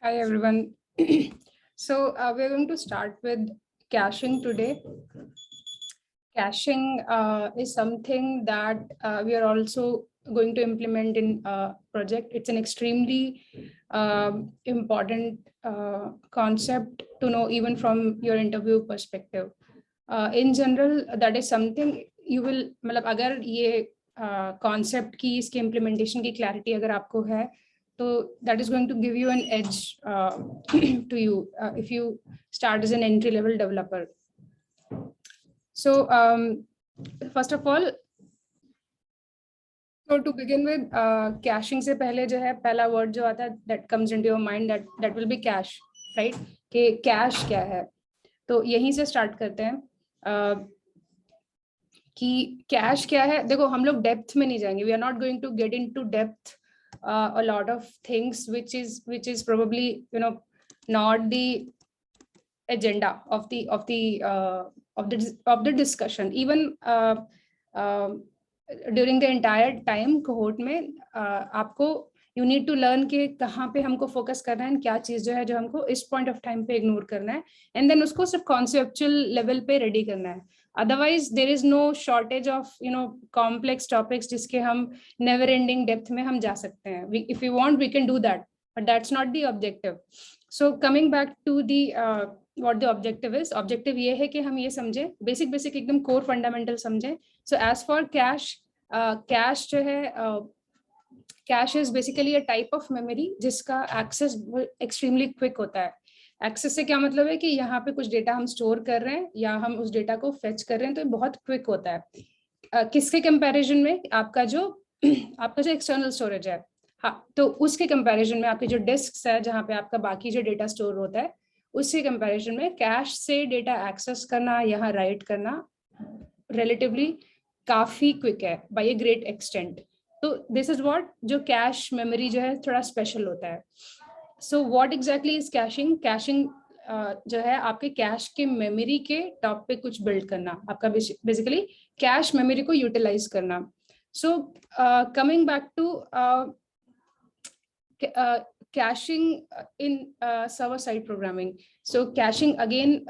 Hi everyone. We're going to start with caching today. Caching is something that we are also going to implement in project. It's an extremely important concept to know even from your interview perspective. In general, that is something you will मतलब अगर ये concept की इसके implementation की clarity अगर आपको है तो that is going to give you an edge to you if you start as an entry level developer. So first of all, so to begin with, caching से पहले जो है पहला word जो आता है that comes into your mind that will be cache, right? कि cache क्या है? तो यहीं से start करते हैं कि cache क्या है? देखो हम लोग depth में नहीं जाएंगे. We are not going to get into depth a lot of things which is probably not the agenda of the discussion. Even during the entire time cohort में आपको you need to learn कि कहाँ पे हमको focus करना है, क्या चीज जो है जो हमको इस point of time पे ignore करना है, and then उसको सिर्फ conceptual level पे ready करना है. Otherwise there is no shortage of complex topics जिसके हम never ending depth में हम जा सकते हैं. If we want we can do that, but that's not the objective. So coming back to the what the objective is, objective ये है कि हम ये समझे basic एकदम core fundamental समझे. So as for cache, cache जो है cache is basically a type of memory जिसका access extremely quick होता है. Access से क्या मतलब है कि यहाँ पे कुछ डेटा हम स्टोर कर रहे हैं या हम उस डेटा को फेच कर रहे हैं तो ये बहुत क्विक होता है. किसके कंपैरिजन में? आपका जो एक्सटर्नल स्टोरेज है, हाँ, तो उसके कंपैरिजन में आपके जो डिस्क है जहाँ पे आपका बाकी जो डेटा स्टोर होता है उसके कंपैरिजन में कैश से डेटा एक्सेस करना, यहाँ राइट करना रिलेटिवली काफी क्विक है बाय ए ग्रेट एक्सटेंट. तो दिस इज व्हाट जो कैश मेमोरी जो है थोड़ा स्पेशल होता है. So what exactly is caching? Caching जो है आपके कैश के मेमोरी के टॉप पे कुछ बिल्ड करना, आपका बेसिकली कैश मेमोरी को यूटिलाइज करना. So coming back to caching in server side programming. So caching again,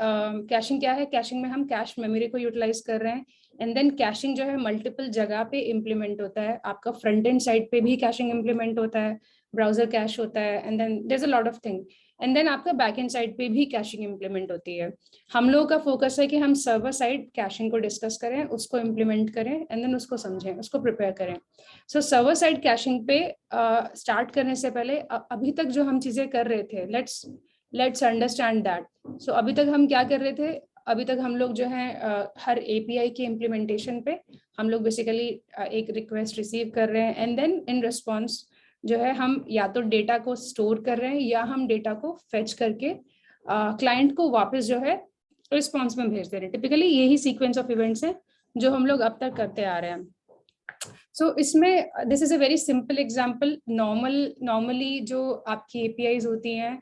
caching क्या है? Caching में हम cache memory को utilize कर रहे हैं, and then caching जो है multiple जगह पे implement होता है. आपका front end side पे भी caching implement होता है, browser cache होता है, and then there's a lot of thing. And then आपका back end side पे भी caching implement होती है. हम लोगों का focus है कि हम server side caching को discuss करें, उसको implement करें, and then उसको समझें, उसको prepare करें. So server side caching पे start करने से पहले अभी तक जो हम चीजें कर रहे थे, let's understand that. So अभी तक हम क्या कर रहे थे? अभी तक हम लोग जो है हर API के implementation पे हम लोग basically एक request receive कर रहे हैं, and then in response जो है हम या तो डेटा को स्टोर कर रहे हैं या हम डेटा को फेच करके क्लाइंट को वापस जो है रिस्पॉन्स में भेज दे रहे हैं. टिपिकली यही सीक्वेंस ऑफ इवेंट्स है जो हम लोग अब तक करते आ रहे हैं. सो इसमें this is a very simple example. Normally जो आपकी APIs होती हैं,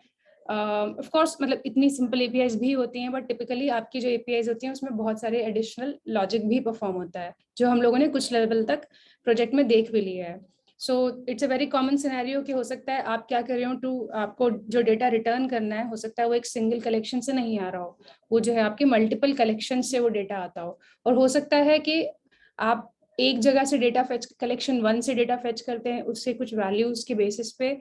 ऑफ कोर्स मतलब इतनी सिंपल APIs भी होती हैं, बट टिपिकली आपकी जो APIs होती हैं उसमें बहुत सारे एडिशनल लॉजिक भी परफॉर्म होता है जो हम लोगों ने कुछ लेवल तक प्रोजेक्ट में देख भी लिया है. So it's a very common scenario कि हो सकता है आप क्या कर रहे हो, आपको जो डेटा रिटर्न करना है हो सकता है वो एक सिंगल कलेक्शन से नहीं आ रहा हो, वो जो है आपके मल्टीपल कलेक्शन से वो डेटा आता हो. और हो सकता है कि आप एक जगह से डेटा फेच, कलेक्शन 1 से डेटा फेच करते हैं, उससे कुछ वैल्यूज के बेसिस पे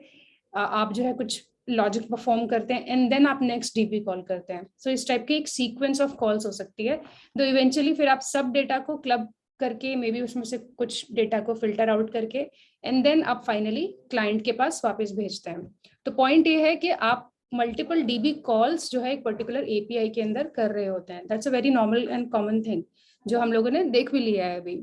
आप जो है कुछ लॉजिक परफॉर्म करते हैं, एंड देन आप नेक्स्ट DB कॉल करते हैं. सो इस टाइप की एक सीक्वेंस ऑफ कॉल्स हो सकती है, तो इवेंचुअली फिर आप सब डेटा को क्लब करके मे बी उसमें से कुछ डेटा को फिल्टर आउट करके एंड देन आप फाइनली क्लाइंट के पास वापस भेजते हैं. तो पॉइंट ये है कि आप मल्टीपल DB कॉल्स जो है एक पर्टिकुलर API के अंदर कर रहे होते हैं. That's a very normal and common thing जो हम लोगों ने देख भी लिया है अभी.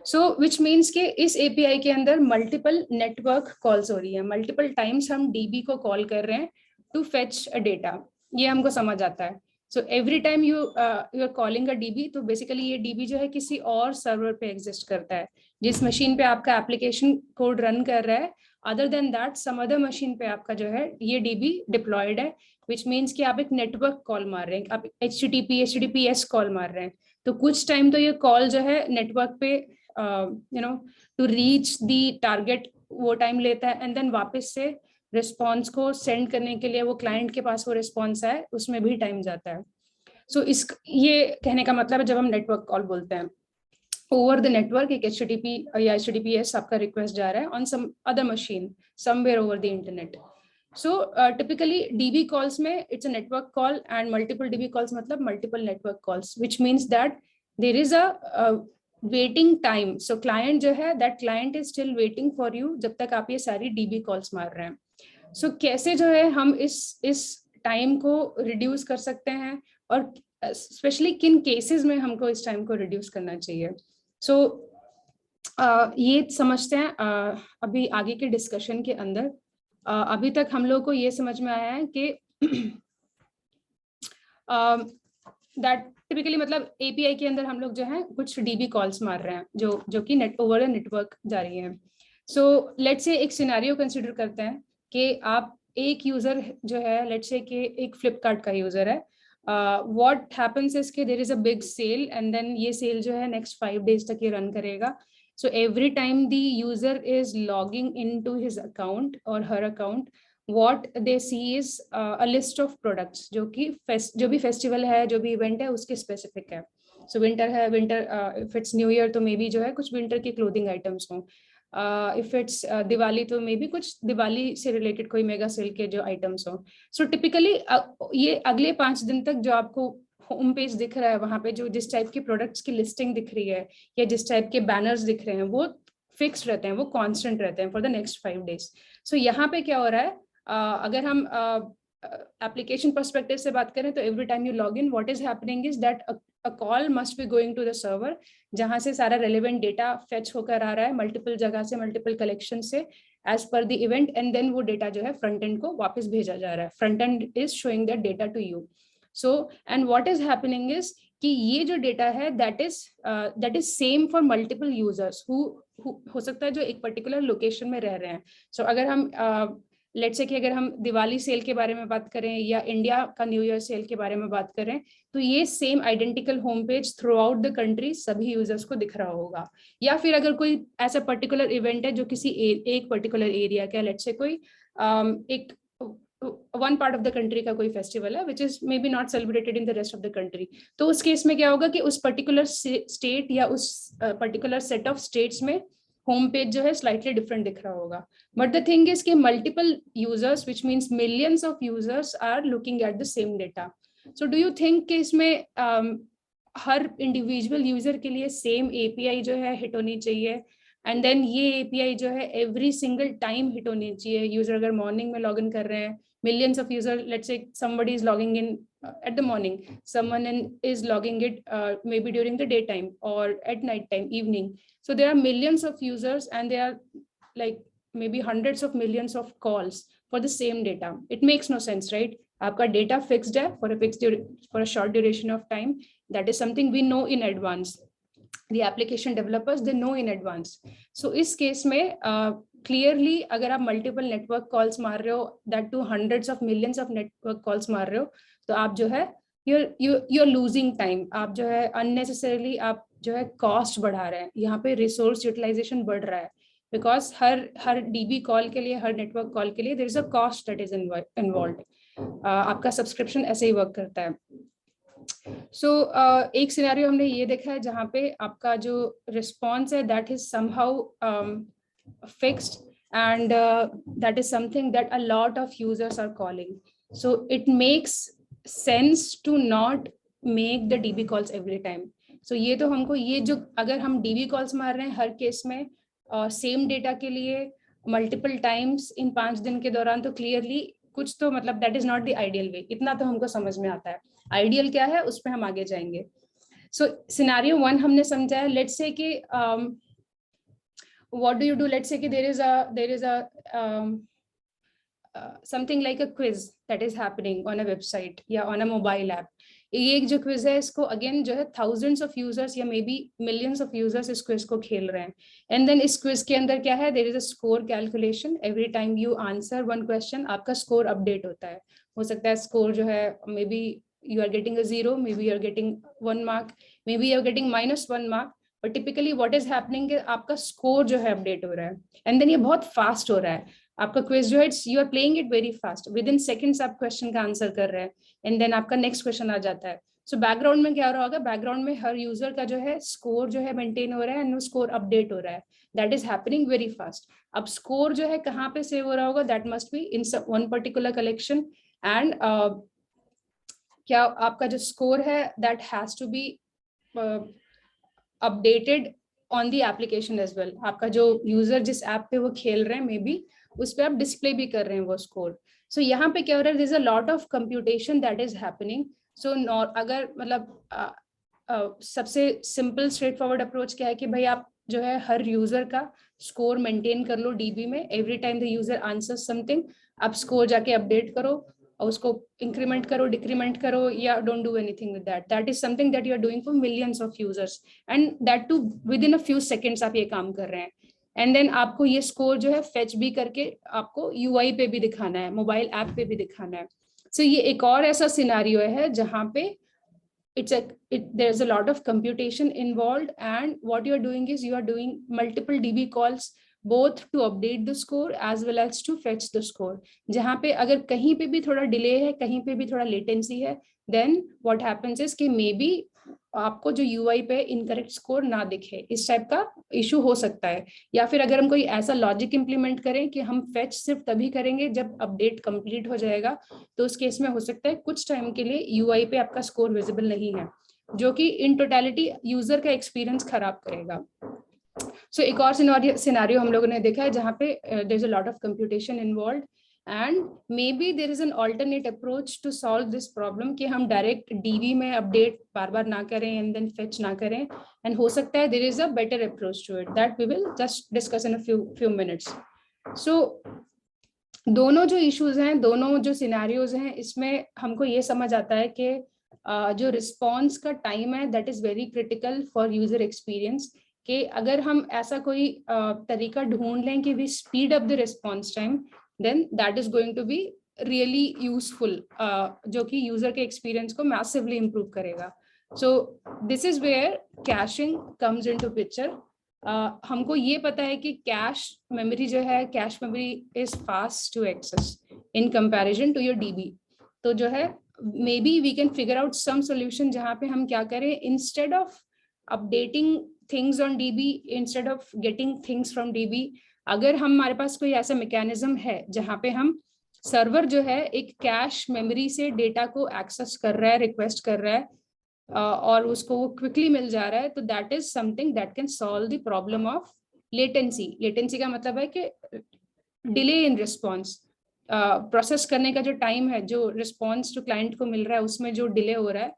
सो विच मीन्स के इस API के अंदर मल्टीपल नेटवर्क कॉल्स हो रही है, मल्टीपल टाइम्स हम DB को कॉल कर रहे हैं टू फेच अ डेटा, ये हमको समझ आता है. So every time you are calling a DB, तो बेसिकली ये DB जो है किसी और सर्वर पे एग्जिस्ट करता है, जिस मशीन पे आपका एप्लीकेशन कोड रन कर रहा है. Other than that some other machine पे आपका जो है ये DB डिप्लॉयड है, विच मीन्स कि आप एक नेटवर्क कॉल मार रहे हैं, आप HTTPS कॉल मार रहे हैं. तो कुछ टाइम तो ये कॉल जो है नेटवर्क पे टू रीच द टारगेट वो टाइम लेता है, एंड देन वापस से रिस्पॉन्स को सेंड करने के लिए वो क्लाइंट के पास वो रिस्पॉन्स आए, उसमें भी टाइम जाता है। सो ये कहने का मतलब है जब हम नेटवर्क कॉल बोलते हैं, ओवर द नेटवर्क एक HTTP या HTTPS आपका रिक्वेस्ट जा रहा है on some other machine somewhere over the internet. So typically DB calls में it's a network call, and multiple DB calls मतलब multiple network calls, which means that there is a waiting time. So client जो है, that client is still waiting for you जब तक आप ये सारी DB calls मार रहे हैं। सो कैसे जो है हम इस टाइम को रिड्यूस कर सकते हैं, और स्पेशली किन केसेस में हमको इस टाइम को रिड्यूस करना चाहिए। सो ये समझते हैं अभी आगे के डिस्कशन के अंदर। अभी तक हम लोग को ये समझ में आया है कि दैट टिपिकली मतलब API के अंदर हम लोग जो है कुछ DB कॉल्स मार रहे हैं जो कि ओवर नेटवर्क जा रही है। सो लेट्स से एक सिनेरियो कंसिडर करते हैं कि आप एक यूजर जो है, लेट्स से कि एक फ्लिपकार्ट का यूजर है। व्हाट हैपेंस इज कि there is a big sale, and then ये सेल जो है नेक्स्ट 5 days तक ये रन करेगा। So every time the user is logging into his account और हर account, what they see is a list of products जो भी फेस्टिवल है, जो भी इवेंट है उसके स्पेसिफिक है। सो विंटर है, winter if it's new year तो मे बी जो है कुछ विंटर की क्लोथिंग आइटम्स हों, इफ इट्स दिवाली तो मे बी कुछ दिवाली से रिलेटेड कोई मेगा सेल के जो आइटम्स हों। सो टिपिकली ये अगले 5 दिन तक जो आपको होम पेज दिख रहा है, वहां पे जो जिस टाइप की प्रोडक्ट्स की लिस्टिंग दिख रही है या जिस टाइप के बैनर्स दिख रहे हैं वो फिक्स रहते हैं, वो कांस्टेंट रहते हैं फॉर द नेक्स्ट 5 days। सो यहाँ पे क्या हो रहा है, अगर हम एप्लीकेशन पर्सपेक्टिव से बात करें तो every time you log in, what is happening is that a call must be going to the server, जहां से सारा रेलेवेंट डेटा फेच होकर आ रहा है मल्टीपल जगह से, मल्टीपल कलेक्शन से as per the event, and then वो डेटा जो है फ्रंट एंड को वापस भेजा जा रहा है। Front end is showing that data to you. So and what is happening is कि ये जो डेटा है that is same for multiple users who हो सकता है जो एक पर्टिकुलर लोकेशन में रह रहे हैं। सो अगर हम लेट्स से कि अगर हम दिवाली सेल के बारे में बात करें या इंडिया का न्यू ईयर सेल के बारे में बात करें, तो ये same identical home page through out the country सभी यूजर्स को दिख रहा होगा। या फिर अगर कोई ऐसा पर्टिकुलर इवेंट है जो किसी एक पर्टिकुलर एरिया का, लेट्स से कोई एक one part of the country का कोई फेस्टिवल है which is may be not celebrated in the rest of the country, तो उस केस में क्या होगा कि उस पर्टिकुलर स्टेट या उस पर्टिकुलर सेट ऑफ स्टेट्स में होम पेज जो है स्लाइटली डिफरेंट दिख रहा होगा। बट द थिंग इज कि multiple users which means millions of users are looking at the same data. So do you think कि इसमें हर इंडिविजुअल यूजर के लिए सेम API जो है हिट होनी चाहिए, एंड देन ये API जो है एवरी सिंगल टाइम हिट होनी चाहिए? यूजर अगर मॉर्निंग में लॉग इन कर रहे हैं, millions of users, let's say somebody is logging in at the morning, someone is logging it maybe during the daytime or at night time, evening. So there are millions of users and there are like maybe hundreds of millions of calls for the same data. It makes no sense, right? आपका data fixed है for a short duration of time. That is something we know in advance. The application developers, they know in advance. So इस case में clearly अगर आप multiple network calls मार रहे हो, that too hundreds of millions of network calls मार रहे हो, तो आप जो है you're लूजिंग टाइम। आप जो है अननेसेसरीली आप जो है कॉस्ट बढ़ा रहे हैं। यहाँ पे रिसोर्स यूटिलाइजेशन बढ़ रहा है बिकॉज हर DB कॉल के लिए, हर नेटवर्क कॉल के लिए there is a cost that is involved. आपका सब्सक्रिप्शन ऐसे ही वर्क करता है। सो एक सिनेरियो हमने ये देखा है जहाँ पे आपका जो रिस्पॉन्स है that is somehow fixed, and that is something that a lot of users are calling. So it makes sense to not make the DB calls every time. So ये तो हमको ये जो अगर हम DB calls मार रहे हैं हर केस में सेम डेटा के लिए मल्टीपल टाइम्स इन 5 दिन के दौरान, तो क्लियरली कुछ तो मतलब that is not the ideal way. इतना तो हमको समझ में आता है। आइडियल क्या है उस पर हम आगे जाएंगे। सो सिनेरियो 1 हमने समझा है। लेट्स से कि what do you do? Let's say कि there is a something like a quiz that is happening on a website या on a mobile app. ये एक जो क्विज है इसको अगेन जो है thousands of users या मे बी millions of users इस क्विज को खेल रहे हैं। एंड देन इस क्विज के अंदर क्या है, there is a score calculation. Every time you answer one question आपका स्कोर अपडेट होता है। हो सकता है स्कोर जो है may be you are getting a 0, maybe you are getting 1 mark, maybe you are getting -1 mark. But typically what is happening, आपका score जो है अपडेट हो रहा है एंड देन ये बहुत फास्ट हो रहा है। आपका क्विज जो है you are playing it very fast, within seconds आप क्वेश्चन का आंसर कर रहे हैं एंड देन आपका नेक्स्ट क्वेश्चन आ जाता है. सो बैकग्राउंड में क्या हो रहा होगा, बैकग्राउंड में हर यूजर का जो है स्कोर जो है मेंटेन हो रहा है एंड वो स्कोर अपडेट हो रहा है. That is happening very fast. अब स्कोर जो है कहाँ पे सेव हो रहा होगा, that must be in one particular collection. And क्या आपका जो स्कोर है that has to be updated on the application as well. आपका जो यूजर जिस ऐप पे वो खेल रहे हैं मे बी उस पर आप डिस्प्ले भी कर रहे हैं वो स्कोर. सो यहाँ पे क्या हो रहा है, there is a lot of computation that is happening. So अगर मतलब सबसे सिंपल स्ट्रेट फॉरवर्ड अप्रोच क्या है कि भाई आप जो है हर यूजर का स्कोर मेंटेन कर लो डीबी में. Every time the user answers something आप स्कोर जाके अपडेट करो और उसको इंक्रीमेंट करो, डिक्रीमेंट करो, या don't do anything with that. That is something that you are doing for millions of users and that too within a few seconds आप ये काम कर रहे हैं. एंड देन आपको ये स्कोर जो है फेच भी करके आपको यूआई पे भी दिखाना है, मोबाइल ऐप पे भी दिखाना है. सो ये एक और ऐसा सिनारियो है जहाँ पे there's a lot of computation involved, and what you're doing is you are doing multiple DB calls both to update the score as well as to fetch the score. जहाँ पे अगर कहीं पे भी थोड़ा डिले है, कहीं पे भी थोड़ा लेटेंसी है, then what happens is कि मे बी आपको जो यूआई पे इनकरेक्ट स्कोर ना दिखे, इस टाइप का इशू हो सकता है. या फिर अगर हम कोई ऐसा लॉजिक इंप्लीमेंट करें कि हम फेच सिर्फ तभी करेंगे जब अपडेट कंप्लीट हो जाएगा, तो उस केस में हो सकता है कुछ टाइम के लिए यूआई पे आपका स्कोर विजिबल नहीं है, जो कि इन टोटलिटी यूजर का एक्सपीरियंस खराब करेगा. सो एक और सिनारियो हम लोगों ने देखा है जहाँ पे there is a lot of computation involved and maybe there is an alternate approach to solve this problem कि हम डायरेक्ट डीबी में अपडेट बार बार ना करें एंड देन फेच ना करें. एंड हो सकता है there is a better approach to it that we will just discuss in a few minutes. So दोनों जो इश्यूज हैं, दोनों जो सिनेरियोज हैं, इसमें हमको ये समझ आता है कि जो रिस्पॉन्स का टाइम है that is very critical for user experience. कि अगर हम ऐसा कोई तरीका ढूंढ लें कि we speed up the response time, then that is going to be really useful, जो कि यूजर के एक्सपीरियंस को मैसिवली इंप्रूव करेगा. So this is where caching comes into picture. हमको ये पता है कि कैश मेमोरी जो है, cache memory is fast to access in comparison to your dB. तो जो है maybe we can figure out some solution जहाँ पे हम क्या करें, instead of updating things on DB, instead of getting things from DB, अगर हमारे पास कोई ऐसा मैकेनिज्म है जहाँ पे हम सर्वर जो है एक कैश मेमोरी से डेटा को एक्सेस कर रहा है, रिक्वेस्ट कर रहा है, और उसको वो क्विकली मिल जा रहा है, तो that is something that can solve the problem of latency. Latency का मतलब है कि डिले इन रिस्पॉन्स, प्रोसेस करने का जो टाइम है, जो रिस्पॉन्स जो क्लाइंट को मिल रहा है उसमें जो डिले हो रहा है,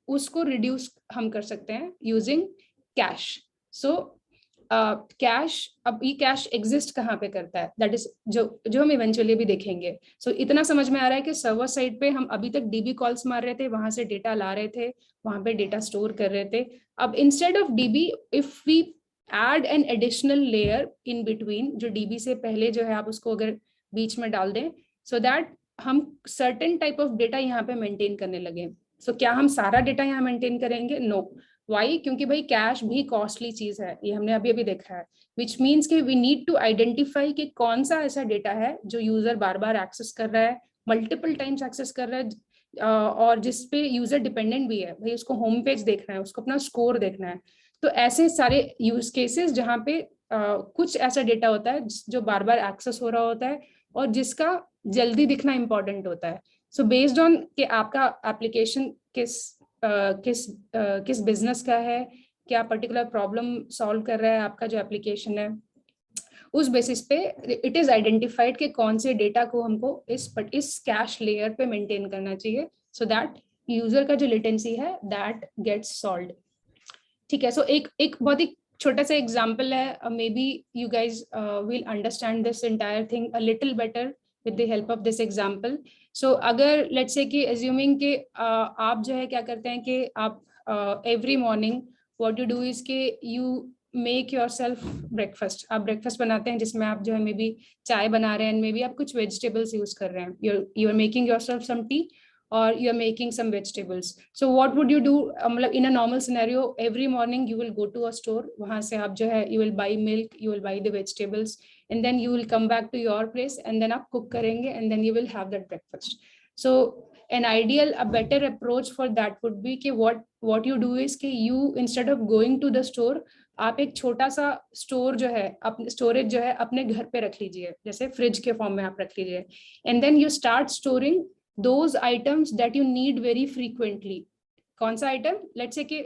उसको रिड्यूस हम कर सकते हैं यूजिंग कैश. सो कैश, अब ये कैश एग्जिस्ट कहाँ पे करता है, दैट इज जो हम इवेंचुअली भी देखेंगे. सो इतना समझ में आ रहा है कि सर्वर साइड पे हम अभी तक डीबी कॉल्स मार रहे थे, वहां से डेटा ला रहे थे, वहां पे डेटा स्टोर कर रहे थे. अब instead of DB, if we add an additional layer in between, जो डीबी से पहले जो है आप उसको अगर बीच में डाल दें, सो दैट हम सर्टेन टाइप ऑफ डेटा यहाँ पे मेंटेन करने लगे. सो क्या हम सारा डेटा यहाँ मेंटेन करेंगे? नो. वाई? क्योंकि भाई कैश भी कॉस्टली चीज है, ये हमने अभी अभी देखा है. विच मीन्स कि वी नीड टू आइडेंटिफाई कि कौन सा ऐसा डेटा है जो यूजर बार बार एक्सेस कर रहा है, मल्टीपल टाइम्स एक्सेस कर रहा है, और जिसपे यूजर डिपेंडेंट भी है. भाई उसको होम पेज देखना है, उसको अपना स्कोर देखना है. तो ऐसे सारे यूज केसेस जहाँ पे कुछ ऐसा डेटा होता है जो बार बार एक्सेस हो रहा होता है और जिसका जल्दी दिखना इंपॉर्टेंट होता है. सो बेस्ड ऑन कि आपका एप्लीकेशन किस बिजनेस का है, क्या पर्टिकुलर प्रॉब्लम सॉल्व कर रहा है आपका जो एप्लीकेशन है, उस बेसिस पे इट इज आइडेंटिफाइड कि कौन से डेटा को हमको इस कैश लेयर पे मेंटेन करना चाहिए, सो दैट यूजर का जो लेटेंसी है दैट गेट्स सॉल्व्ड. ठीक है. सो एक बहुत ही छोटा सा एग्जांपल है, maybe you guys will understand this entire thing a little better with the help of this example. So अगर let's say कि assuming कि आप जो है क्या करते हैं कि आप every morning what you do is कि you make yourself breakfast. आप breakfast बनाते हैं जिसमें आप जो है मे बी चाय बना रहे हैं, मे बी आप कुछ vegetables यूज कर रहे हैं, you're making yourself some tea, or you're making some vegetables. So what would you do? In a normal scenario, every morning you will go to a store, wahan se aap jo hai, you will buy milk, you will buy the vegetables, and then you will come back to your place and then aap cook karenge and then you will have that breakfast. So an ideal, a better approach for that would be कि what you do is कि you instead of going to the store, आप एक छोटा सा store जो है, अपने storage जो है अपने घर पे रख लीजिए, जैसे फ्रिज के फॉर्म में आप रख लीजिए, and then you start storing those items that you need very frequently. कौन सा आइटम? लेट्स से कि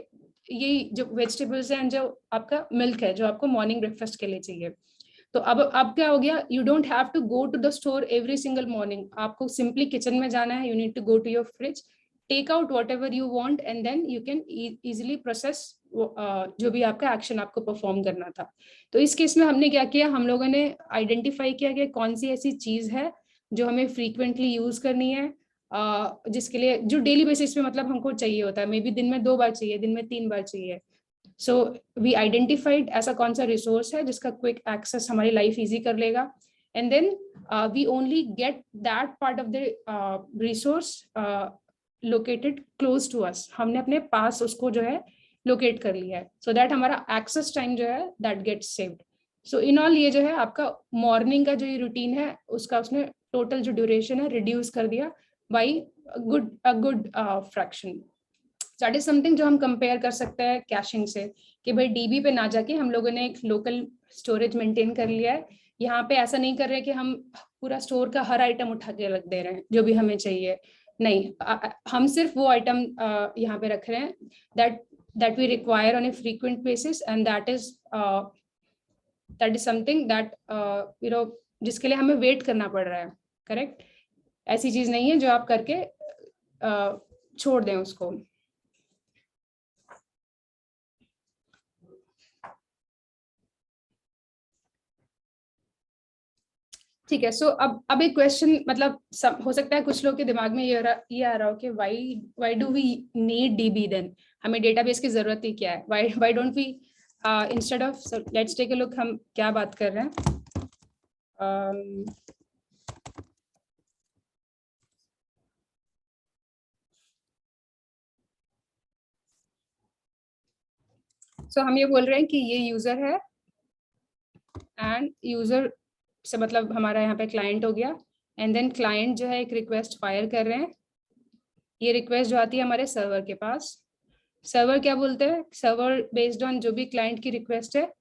ये जो वेजिटेबल्स हैं, जो आपका मिल्क है, जो आपको मॉर्निंग ब्रेकफास्ट के लिए चाहिए. तो अब क्या हो गया, you don't have to go to the store every single morning. आपको सिंपली किचन में जाना है, you need to go to your fridge, take out whatever you want, and then you can easily process जो भी आपका action आपको perform करना था. तो इस केस में हमने क्या किया, हम लोगों ने आइडेंटिफाई किया कि कौन सी ऐसी चीज है जो हमें फ्रीक्वेंटली यूज करनी है, जिसके लिए जो डेली बेसिस पे मतलब हमको चाहिए होता है, मे बी दिन में 2 बार चाहिए, दिन में 3 बार चाहिए. सो वी आइडेंटिफाइड ऐसा कौन सा रिसोर्स है जिसका क्विक एक्सेस हमारी लाइफ इजी कर लेगा, and then we only get that part of the resource located close to us. हमने अपने पास उसको जो है लोकेट कर लिया है, सो दैट हमारा एक्सेस टाइम जो है that gets saved. So in all ये जो है आपका मॉर्निंग का जो ये रूटीन है, उसका उसने टोटल जो ड्यूरेशन है रिड्यूस कर दिया by a good fraction. That is something जो हम कंपेयर कर सकते हैं कैशिंग से, कि भाई डीबी पे ना जाके हम लोगों ने एक लोकल स्टोरेज मेंटेन कर लिया है. यहाँ पे ऐसा नहीं कर रहे कि हम पूरा स्टोर का हर आइटम उठा के रख दे रहे हैं जो भी हमें चाहिए. नहीं, हम सिर्फ वो आइटम यहाँ पे रख रहे हैं that we require on a frequent basis, and that is something that जिसके लिए हमें वेट करना पड़ रहा है. करेक्ट? ऐसी चीज नहीं है जो आप करके छोड़ दें उसको. ठीक है. सो अब एक क्वेश्चन, मतलब हो सकता है कुछ लोग के दिमाग में ये आ रहा हो कि why do we need DB then, हमें डेटाबेस की जरूरत ही क्या है, why don't we instead of, let's take a look हम क्या बात कर रहे हैं. सो हम ये बोल रहे हैं कि ये यूजर है, एंड यूजर से मतलब हमारा यहाँ पे क्लाइंट हो गया, एंड देन क्लाइंट जो है एक रिक्वेस्ट फायर कर रहे हैं. ये रिक्वेस्ट जो आती है हमारे सर्वर के पास, सर्वर क्या बोलते हैं, सर्वर बेस्ड ऑन जो भी क्लाइंट की रिक्वेस्ट है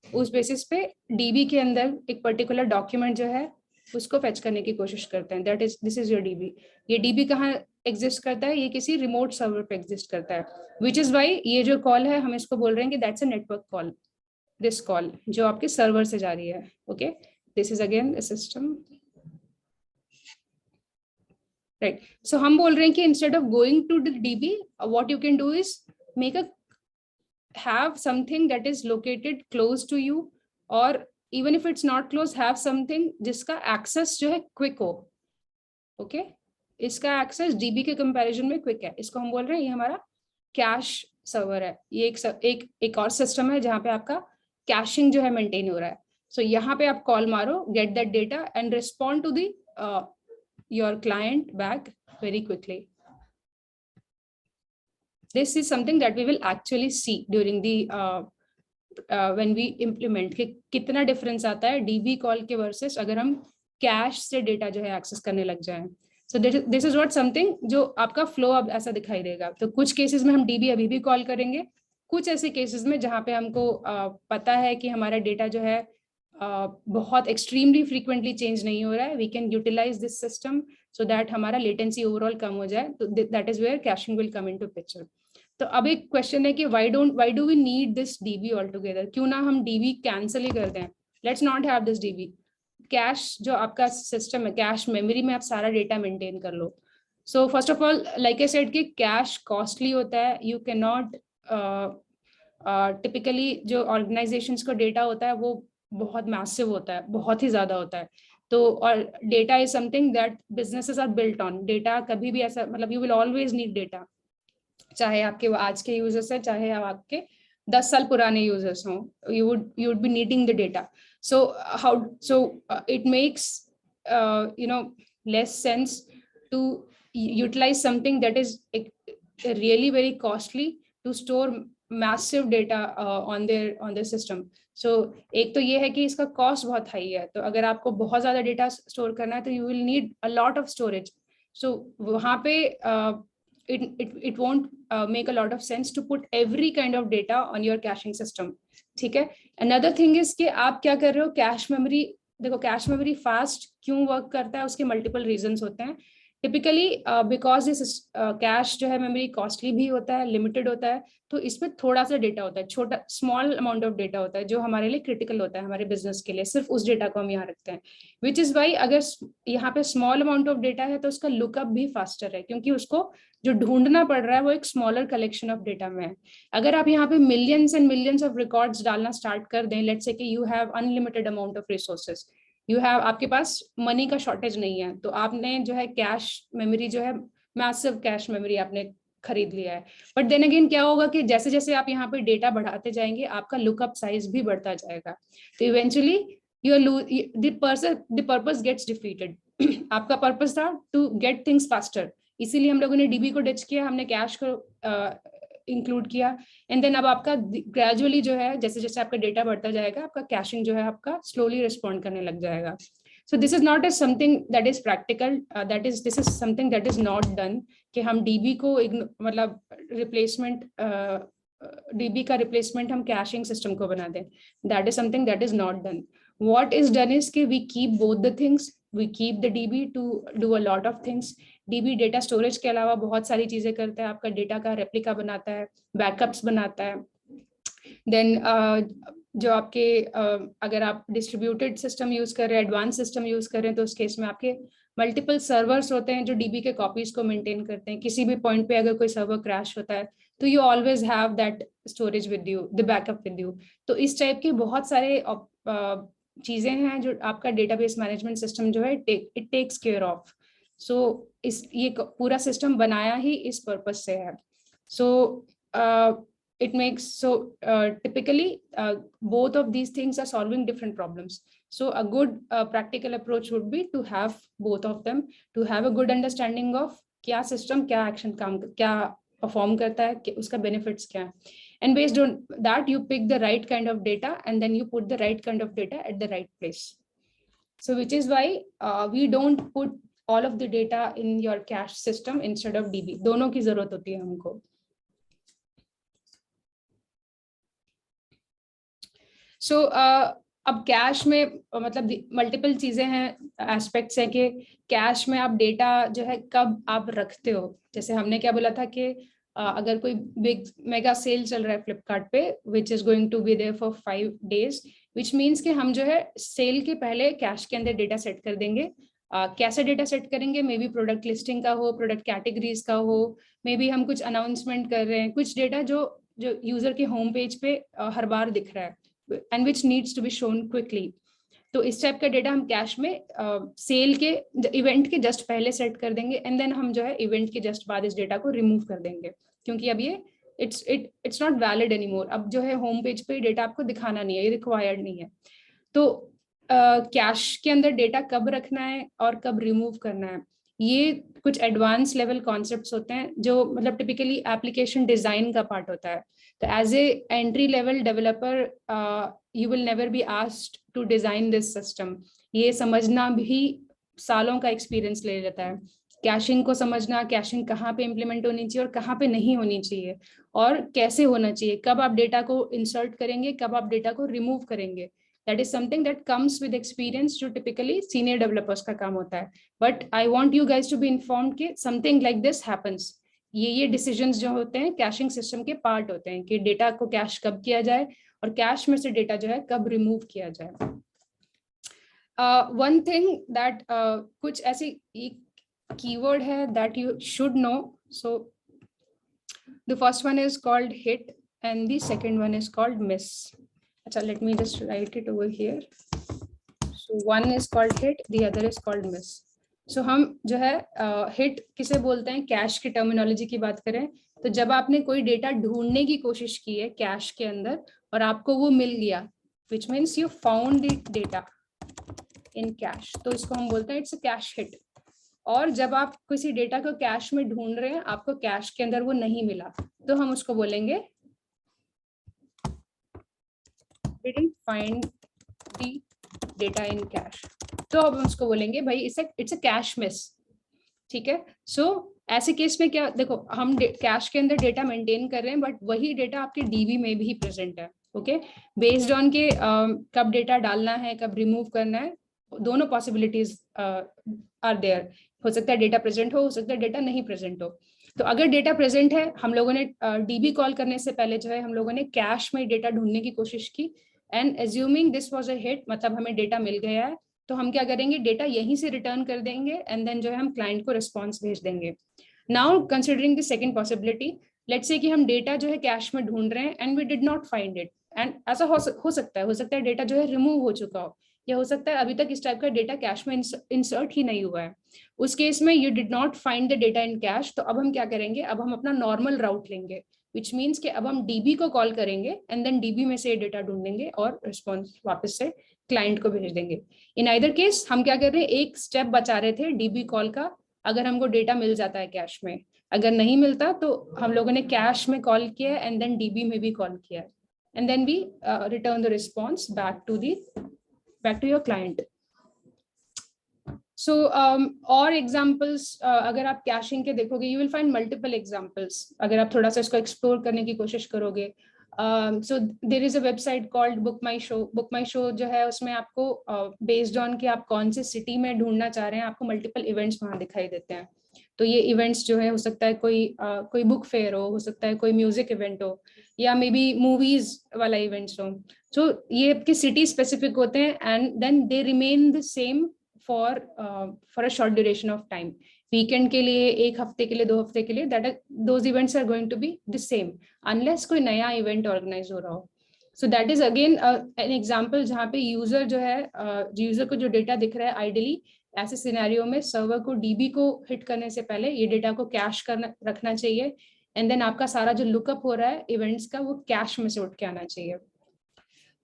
उस बेसिस पे डीबी के अंदर एक पर्टिकुलर डॉक्यूमेंट जो है उसको फेच करने की कोशिश करते हैं. This is your dB. ये डीबी कहाँ एग्जिस्ट करता है? ये किसी रिमोट सर्वर पे एग्जिस्ट करता है, विच इज वाई ये जो कॉल है हम इसको बोल रहे हैं कि that's a network call. This call जो आपके सर्वर से जा रही है. Okay, this is again a system, right. So हम बोल रहे हैं कि instead of going to the DB, what you can do is make a have something that is located close to you, or even if it's not close, have something जिसका access जो है quick हो. okay? इसका access DB के comparison में quick है. इसको हम बोल रहे हैं ये हमारा cache server है. ये एक और system है जहाँ पे आपका caching जो है maintain हो रहा है. so यहाँ पे आप call मारो, get that data and respond to the your client back very quickly. This is something that we will actually see during the when we implement कि कितना difference आता है DB call के versus अगर हम cache से data जो है access करने लग जाएं. So this is what something जो आपका flow अब ऐसा दिखाई देगा. तो कुछ cases में हम DB अभी भी call करेंगे, कुछ ऐसे cases में जहाँ पे हमको पता है कि हमारा data जो है बहुत extremely frequently change नहीं हो रहा है, we can utilize this system so that हमारा latency overall कम हो जाए. तो that is where caching will come into picture. तो अब एक क्वेश्चन है कि why do we need this DB altogether? क्यों ना हम DB कैंसिल ही कर दें? Let's not have this DB. Cash जो आपका सिस्टम है, कैश मेमोरी में आप सारा डेटा मेंटेन कर लो. So first of all like I said कि कैश कॉस्टली होता है. यू कैन नॉट टिपिकली जो ऑर्गेनाइजेशंस का डेटा होता है वो बहुत मैसिव होता है, बहुत ही ज्यादा होता है. तो और data is something that businesses are built on. Data कभी भी ऐसा मतलब you will always need data, चाहे आपके आज के यूजर्स है, चाहे आपके 10 साल पुराने यूजर्स हों, you would be needing the data. So it makes less sense to utilize something that is really very costly to store massive data on their system. So एक तो ये है कि इसका कॉस्ट बहुत हाई है, तो अगर आपको बहुत ज्यादा डेटा स्टोर करना है तो you will need a lot of storage. So वहाँ पे it won't make a lot of sense to put every kind of data on your caching system. ठीक है. Another thing is कि आप क्या कर रहे हो, कैश मेमोरी. देखो कैश मेमोरी फास्ट क्यों वर्क करता है, उसके मल्टीपल रीजंस होते हैं. टिपिकली बिकॉज दिस कैश जो है मेमोरी कॉस्टली भी होता है, लिमिटेड होता है, तो इसमें थोड़ा सा डेटा होता है, छोटा स्मॉल अमाउंट ऑफ डेटा होता है जो हमारे लिए क्रिटिकल होता है हमारे बिजनेस के लिए. सिर्फ उस डेटा को हम यहाँ रखते हैं, विच इज वाई अगर यहाँ पे स्मॉल अमाउंट ऑफ डेटा है तो उसका लुकअप भी फास्टर है, क्योंकि उसको जो ढूंढना पड़ रहा है वो एक स्मॉलर कलेक्शन ऑफ डेटा में है. अगर आप यहाँ पे millions and millions of records डालना स्टार्ट कर दें, लेट्स से कि you have unlimited amount of resources, you have, आपके पास मनी का शॉर्टेज नहीं है, तो आपने जो है कैश मेमोरी जो है मैसिव कैश मेमोरी आपने खरीद लिया है. बट देन अगेन क्या होगा कि जैसे जैसे आप यहाँ पे डेटा बढ़ाते जाएंगे आपका लुकअप साइज भी बढ़ता जाएगा, तो eventually the purpose gets defeated. आपका पर्पस था टू गेट थिंग्स फास्टर, इसीलिए हम लोगों ने डीबी को डिच किया, हमने कैश को इंक्लूड किया, एंड देन अब आपका ग्रेजुअली जो है जैसे जैसे आपका डेटा बढ़ता जाएगा आपका कैशिंग जो है आपका स्लोली रिस्पॉन्ड करने लग जाएगा. सो this is not a something that is practical, this is something that is not done कि हम डीबी को मतलब रिप्लेसमेंट डीबी का रिप्लेसमेंट हम कैशिंग सिस्टम को बना दें. That is something that is not done. What is done is कि we keep both the things. We keep the DB to do a lot of things. DB data storage के अलावा बहुत सारी चीजें करता है, आपका डेटा का रेप्लिका बनाता है, बैकअप्स बनाता है. देन जो आपके अगर आप डिस्ट्रीब्यूटेड सिस्टम यूज कर रहे हैं, एडवांस सिस्टम यूज कर रहे हैं, तो उस केस में आपके मल्टीपल सर्वर्स होते हैं जो डीबी के कॉपीज को मेंटेन करते हैं. किसी भी पॉइंट पे अगर कोई सर्वर क्रैश होता है तो you always have that storage with you, the backup with you. तो इस टाइप के बहुत सारे चीजें हैं जो आपका डेटाबेस मैनेजमेंट सिस्टम जो है इट टेक्स केयर ऑफ. सो इस ये पूरा सिस्टम बनाया ही इस पर्पस से है. सो it makes so typically both of these things are solving different problems. So a good practical approach would be to have both of them, to have a good understanding of क्या system क्या action काम क्या perform करता है, उसका benefits क्या है, and based on that you pick the right kind of data and then you put the right kind of data at the right place. So which is why we don't put all of the data in your cache system instead of DB. दोनों की जरूरत होती है हमको. सो अब cash में मतलब multiple चीजें हैं, एस्पेक्ट्स हैं कि कैश में आप डेटा जो है कब आप रखते हो. जैसे हमने क्या बोला था कि अगर कोई बिग मेगा सेल चल रहा है फ्लिपकार्ट पे which is going to be there for 5 days, which means कि हम जो है सेल के पहले कैश के अंदर डेटा सेट कर देंगे. कैसे डेटा सेट करेंगे, मे बी प्रोडक्ट लिस्टिंग का हो, प्रोडक्ट कैटेगरीज का हो, मे बी हम कुछ अनाउंसमेंट कर रहे हैं, कुछ डेटा जो यूजर के होम पेज पे हर बार दिख रहा है and which needs to be shown quickly. तो इस टाइप का डेटा हम कैश में सेल के इवेंट के जस्ट पहले सेट कर देंगे, एंड देन हम जो है इवेंट के जस्ट बाद इस डेटा को रिमूव कर देंगे, क्योंकि अब ये इट्स नॉट वैलिड एनीमोर. अब जो है होम पेज पे डेटा आपको दिखाना नहीं है, ये रिक्वायर्ड नहीं है. तो कैश के अंदर डेटा कब रखना है और कब रिमूव करना है, ये कुछ एडवांस लेवल कॉन्सेप्ट्स होते हैं जो मतलब टिपिकली एप्लीकेशन डिजाइन का पार्ट होता है. तो as a entry level developer you will never be asked to design this system. ये समझना भी सालों का एक्सपीरियंस ले लेता है. कैशिंग को समझना, कैशिंग कहाँ पे इम्प्लीमेंट होनी चाहिए और कहाँ पे नहीं होनी चाहिए, और कैसे होना चाहिए, कब आप डेटा को इंसर्ट करेंगे, कब आप डेटा को रिमूव करेंगे. That is something that comes with experience, जो typically senior developers का काम होता है. But I want you guys to be informed कि something like this happens. ये decisions जो होते हैं कैशिंग सिस्टम के पार्ट होते हैं कि डेटा को कैश कब किया जाए और कैश में से डेटा जो है कब रिमूव किया जाए. One thing that कुछ ऐसी कीवर्ड है that you should know. So the first one is called hit and the second one is called miss. अच्छा, let me just write it over here. So one is called hit, the other is called miss. So हम जो है hit किसे बोलते हैं, cash की terminology की बात करें तो जब आपने कोई डेटा ढूंढने की कोशिश की है कैश के अंदर और आपको वो मिल गया, which means you found the data in cache, तो इसको हम बोलते हैं it's a cache hit. और जब आप किसी डेटा को कैश में ढूंढ रहे हैं, आपको कैश के अंदर वो नहीं मिला, तो हम उसको बोलेंगे didn't find the data in cache। तो अब हम उसको बोलेंगे भाई इट्स अ कैश मिस। ठीक है, सो ऐसे केस में क्या, देखो हम कैश के अंदर डेटा मेंटेन कर रहे हैं, बट वही डेटा आपके डीबी में भी प्रेजेंट है। ओके, बेस्ड ऑन के कब डेटा डालना है, कब रिमूव करना है, दोनों पॉसिबिलिटीज आर देयर। हो सकता है डेटा प्रेजेंट हो सकता है डेटा नहीं प्रेजेंट हो। तो अगर डेटा प्रेजेंट है, हम लोगों ने डीबी कॉल करने से पहले जो है हम लोगों ने कैश में डेटा ढूंढने की कोशिश की, and assuming this was a hit, मतलब हमें डेटा मिल गया है, तो हम क्या करेंगे, डेटा यहीं से रिटर्न कर देंगे, एंड देन जो है हम क्लाइंट को रिस्पॉन्स भेज देंगे। Now considering the second possibility, let's say कि हम डेटा जो है कैश में ढूंढ रहे हैं and we did not find it, and ऐसा हो सकता है डेटा जो है रिमूव हो चुका हो, या हो सकता है अभी तक इस टाइप का डेटा कैश में इंसर्ट ही नहीं हुआ है। उस केस में you did not find the data in cash, तो अब हम क्या करेंगे, अब हम अपना नॉर्मल राउट लेंगे, विच मीन्स कि अब हम डीबी को कॉल करेंगे एंड देन डीबी में से डेटा ढूंढेंगे और रिस्पॉन्स वापस से क्लाइंट को भेज देंगे। इन आइदर केस हम क्या कर रहे हैं, एक स्टेप बचा रहे थे डीबी कॉल का, अगर हमको डेटा मिल जाता है कैश में। अगर नहीं मिलता तो हम लोगों ने कैश में कॉल किया एंड देन डीबी में भी कॉल किया, and then we return the response back to your client. So और एग्जाम्पल्स अगर आप कैशिंग के देखोगे, you will find multiple examples अगर आप थोड़ा सा इसको एक्सप्लोर करने की कोशिश करोगे। So there is a website called Book My Show. Book My Show जो है उसमें आपको बेस्ड ऑन कि आप कौन से सिटी में ढूंढना चाह रहे हैं, आपको मल्टीपल इवेंट्स वहाँ दिखाई देते हैं। तो ये इवेंट्स जो है हो सकता है कोई बुक फेयर हो सकता है कोई म्यूजिक इवेंट हो, या मे बी मूवीज वाला इवेंट्स हो। सो ये आपके सिटी स्पेसिफिक होते हैं and then they remain the same for a short duration of time. Weekend के लिए, एक हफ्ते के लिए, 2 हफ्ते के लिए, those events are going to be the same unless कोई नया इवेंट ऑर्गेनाइज हो रहा हो। So that is again an example जहाँ पे यूजर जो है, यूजर को जो डेटा दिख रहा है, आइडियली ऐसे सिनेरियो में सर्वर को डीबी को हिट करने से पहले ये डेटा को कैश करना रखना चाहिए, एंड देन आपका सारा जो लुकअप हो रहा है इवेंट्स का, वो कैश में से उठ के आना चाहिए।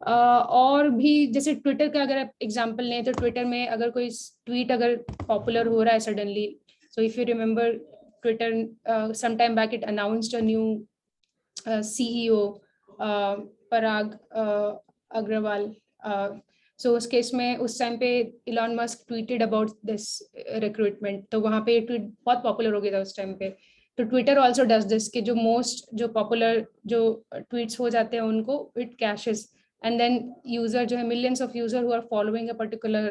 और भी जैसे ट्विटर का अगर आप एग्जांपल लें, तो ट्विटर में अगर कोई ट्वीट अगर पॉपुलर हो रहा है suddenly, so if you remember Twitter some time back it announced a new CEO Parag Agrawal. So उस केस में उस टाइम पे Elon Musk tweeted about this recruitment, तो वहाँ पे ट्वीट बहुत पॉपुलर हो गया था उस टाइम पे। तो ट्विटर ऑल्सो डज दिस कि जो पॉपुलर जो ट्वीट्स हो जाते हैं उनको it caches, and then user जो है millions of user who are following a particular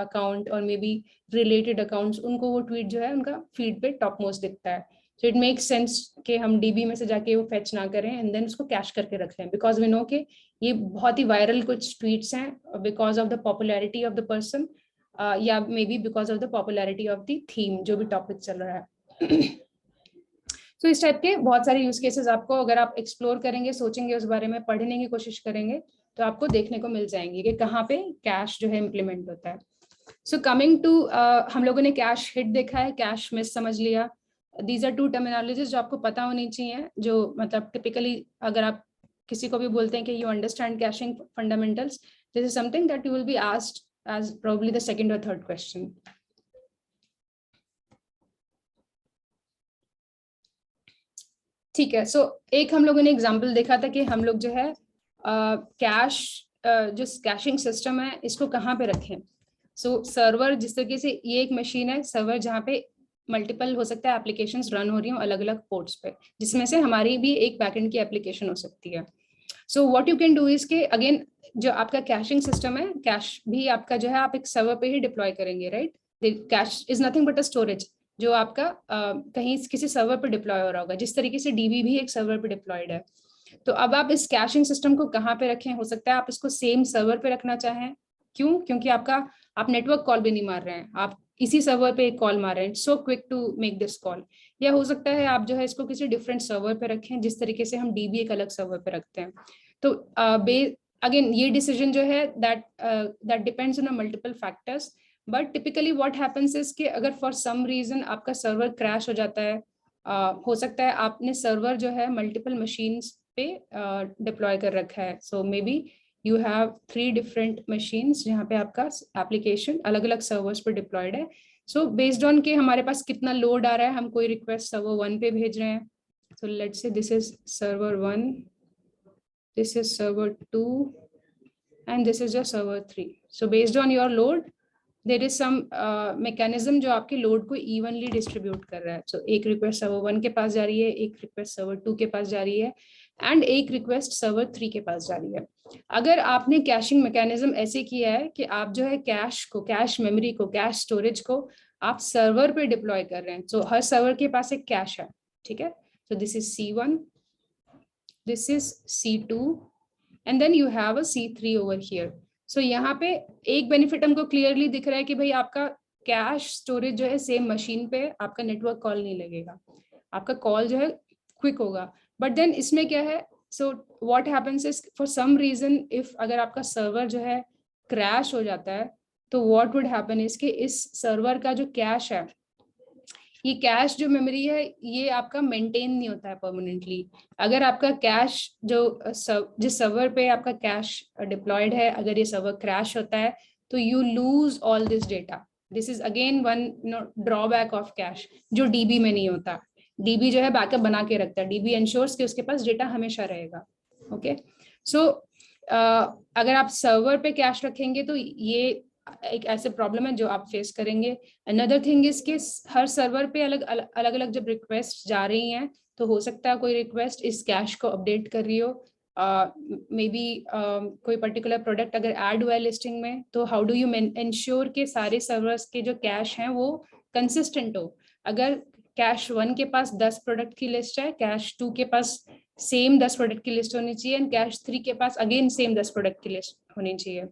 account or maybe related accounts, उनको वो tweet जो है उनका feed पे top most दिखता है। So it makes sense कि हम DB में से जाके वो fetch ना करें and then उसको cache करके रख लें, because we know कि ये बहुत ही viral कुछ tweets हैं because of the popularity of the person या maybe because of the popularity of the theme जो भी topic चल रहा है। तो इस टाइप के बहुत सारे यूज केसेस आपको, अगर आप एक्सप्लोर करेंगे, सोचेंगे उस बारे में, पढ़ने की कोशिश करेंगे, तो आपको देखने को मिल जाएंगे कि कहाँ पे कैश जो है इम्प्लीमेंट होता है। सो कमिंग टू, हम लोगों ने कैश हिट देखा है, कैश मिस समझ लिया। दीज आर टू टर्मिनोलॉजीज जो आपको पता होनी चाहिए, जो मतलब टिपिकली अगर आप किसी को भी बोलते हैं कि you understand caching fundamentals, this is something that you will be asked as probably the second और थर्ड क्वेश्चन। ठीक है, सो एक हम लोगों ने एग्जांपल देखा था कि हम लोग जो है कैश जो कैशिंग सिस्टम है इसको कहाँ पे रखें। सो सर्वर, जिस तरीके से ये एक मशीन है सर्वर जहाँ पे मल्टीपल हो सकता है एप्लीकेशंस रन हो रही हो अलग अलग पोर्ट्स पे, जिसमें से हमारी भी एक बैकएंड की एप्लीकेशन हो सकती है। So what you can do is के अगेन जो आपका कैशिंग सिस्टम है, कैश भी आपका जो है आप एक सर्वर पे ही डिप्लॉय करेंगे, right. Cash is nothing but a storage जो आपका कहीं किसी सर्वर पे डिप्लॉय हो रहा होगा, जिस तरीके से डीबी भी एक सर्वर पे डिप्लॉयड है। तो अब आप इस कैशिंग सिस्टम को कहाँ पे रखें, हो सकता है आप इसको सेम सर्वर पे रखना चाहें। क्यों? क्योंकि आप नेटवर्क कॉल भी नहीं मार रहे हैं, आप इसी सर्वर पे एक कॉल मार रहे हैं, so quick to make this call. या हो सकता है आप जो है इसको किसी डिफरेंट सर्वर पे रखें, जिस तरीके से हम डीबी एक अलग सर्वर पे रखते हैं। तो अगेन ये डिसीजन जो है that depends on multiple factors, but typically what happens is कि अगर फॉर सम रीजन आपका सर्वर क्रैश हो जाता है, हो सकता है आपने सर्वर जो है मल्टीपल मशीन्स पे डिप्लॉय कर रखा है, so maybe you have 3 different machines जहाँ पे आपका एप्लीकेशन अलग अलग सर्वर्स पर डिप्लॉयड है. सो बेस्ड ऑन के हमारे पास कितना लोड आ रहा है, हम कोई रिक्वेस्ट सर्वर 1 पे भेज रहे हैं. So let's say this is server 1, this is server 2 and this is your server 3. So based on your load there is some mechanism जो आपके लोड को evenly distribute कर रहा है. So एक रिक्वेस्ट सर्वर 1 के पास जा रही है, एक रिक्वेस्ट सर्वर 2 के पास जा रही है एंड एक रिक्वेस्ट सर्वर 3 के पास जा रही है. अगर आपने कैशिंग मैकेनिज्म ऐसे किया है कि आप जो है कैश को, कैश मेमोरी को, कैश स्टोरेज को आप सर्वर पे डिप्लॉय कर रहे हैं. So हर सर्वर के पास एक कैश है, ठीक है. So this is C1, this is C2 and then you have a C3 over here. So यहाँ पे एक बेनिफिट हमको क्लियरली दिख रहा है कि भाई आपका कैश स्टोरेज जो है सेम मशीन पे, आपका नेटवर्क कॉल नहीं लगेगा, आपका कॉल जो है क्विक होगा. बट देन इसमें क्या है, so what happens is for some reason if अगर आपका सर्वर जो है क्रैश हो जाता है तो व्हाट वुड हैपन इज कि इस सर्वर का जो कैश है, ये कैश जो मेमोरी है ये आपका मेंटेन नहीं होता है परमानेंटली. अगर आपका कैश जो जिस सर्वर पे आपका कैश डिप्लॉयड है, अगर ये सर्वर क्रैश होता है तो you lose all this data. This is again one drawback of cash जो डीबी में नहीं होता. डीबी जो है बैकअप बना के रखता है, डीबी इंश्योर्स कि उसके पास डेटा हमेशा रहेगा. ओके, सो अगर आप सर्वर पे कैश रखेंगे तो ये एक ऐसे प्रॉब्लम है जो आप फेस करेंगे. अनदर थिंग इज कि हर सर्वर पे अलग अलग जब रिक्वेस्ट जा रही हैं तो हो सकता है कोई रिक्वेस्ट इस कैश को अपडेट कर रही हो. मे बी कोई पर्टिकुलर प्रोडक्ट अगर ऐड हुआ है लिस्टिंग में, तो हाउ डू यू इंश्योर के सारे सर्वर्स के जो कैश हैं वो कंसिस्टेंट हो. अगर कैश 1 के पास 10 प्रोडक्ट की लिस्ट है, कैश 2 के पास सेम 10 प्रोडक्ट की लिस्ट होनी चाहिए एंड कैश 3 के पास अगेन सेम 10 प्रोडक्ट की लिस्ट होनी चाहिए.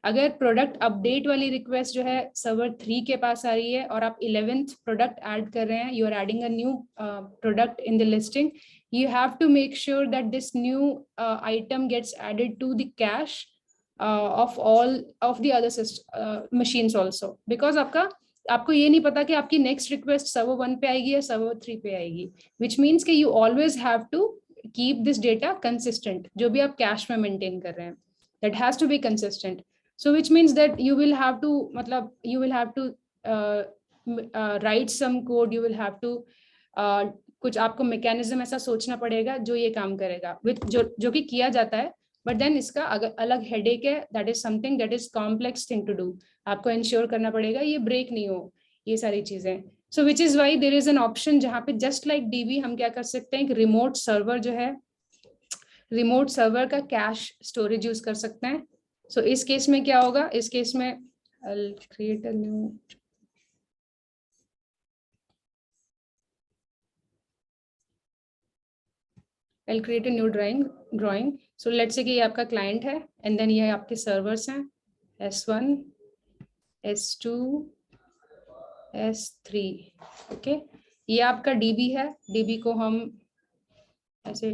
अगर प्रोडक्ट अपडेट वाली रिक्वेस्ट जो है सर्वर 3 के पास आ रही है और आप 11th प्रोडक्ट ऐड कर रहे हैं, you are adding a new product in the listing, you have to make sure that this new item gets added to the cache of all of the other machines also, because आपको ये नहीं पता कि आपकी next request server 1 पे आएगी या server 3 पे आएगी, which means कि you always have to keep this data consistent. जो भी आप कैश में मेंटेन कर रहे हैं, that has to be consistent. So which means that you will have to मतलब you will have to write some code, you will have to कुछ आपको मैकेनिज्म ऐसा सोचना पड़ेगा जो ये काम करेगा विथ जो कि किया जाता है. बट देन इसका अलग हेडेक है, that is something that is complex thing to do. आपको इंश्योर करना पड़ेगा ये ब्रेक नहीं हो, ये सारी चीजें. So which is why there is an option जहाँ पे जस्ट लाइक डीबी हम क्या कर सकते हैं, रिमोट सर्वर जो है, रिमोट सर्वर का कैश स्टोरेज यूज कर सकते हैं. सो इस केस में क्या होगा, इस केस में I'll create a new I'll create a new drawing. So let's say कि ये आपका क्लाइंट है एंड देन ये आपके सर्वर्स हैं S1, S2, S3. ओके, ये आपका DB है. DB को हम ऐसे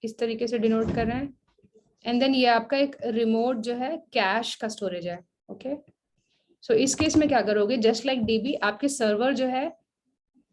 इस तरीके से डिनोट कर रहे हैं एंड देन ये आपका एक रिमोट जो है कैश का स्टोरेज है. ओके, सो इस केस में क्या करोगे, जस्ट लाइक DB आपके सर्वर जो है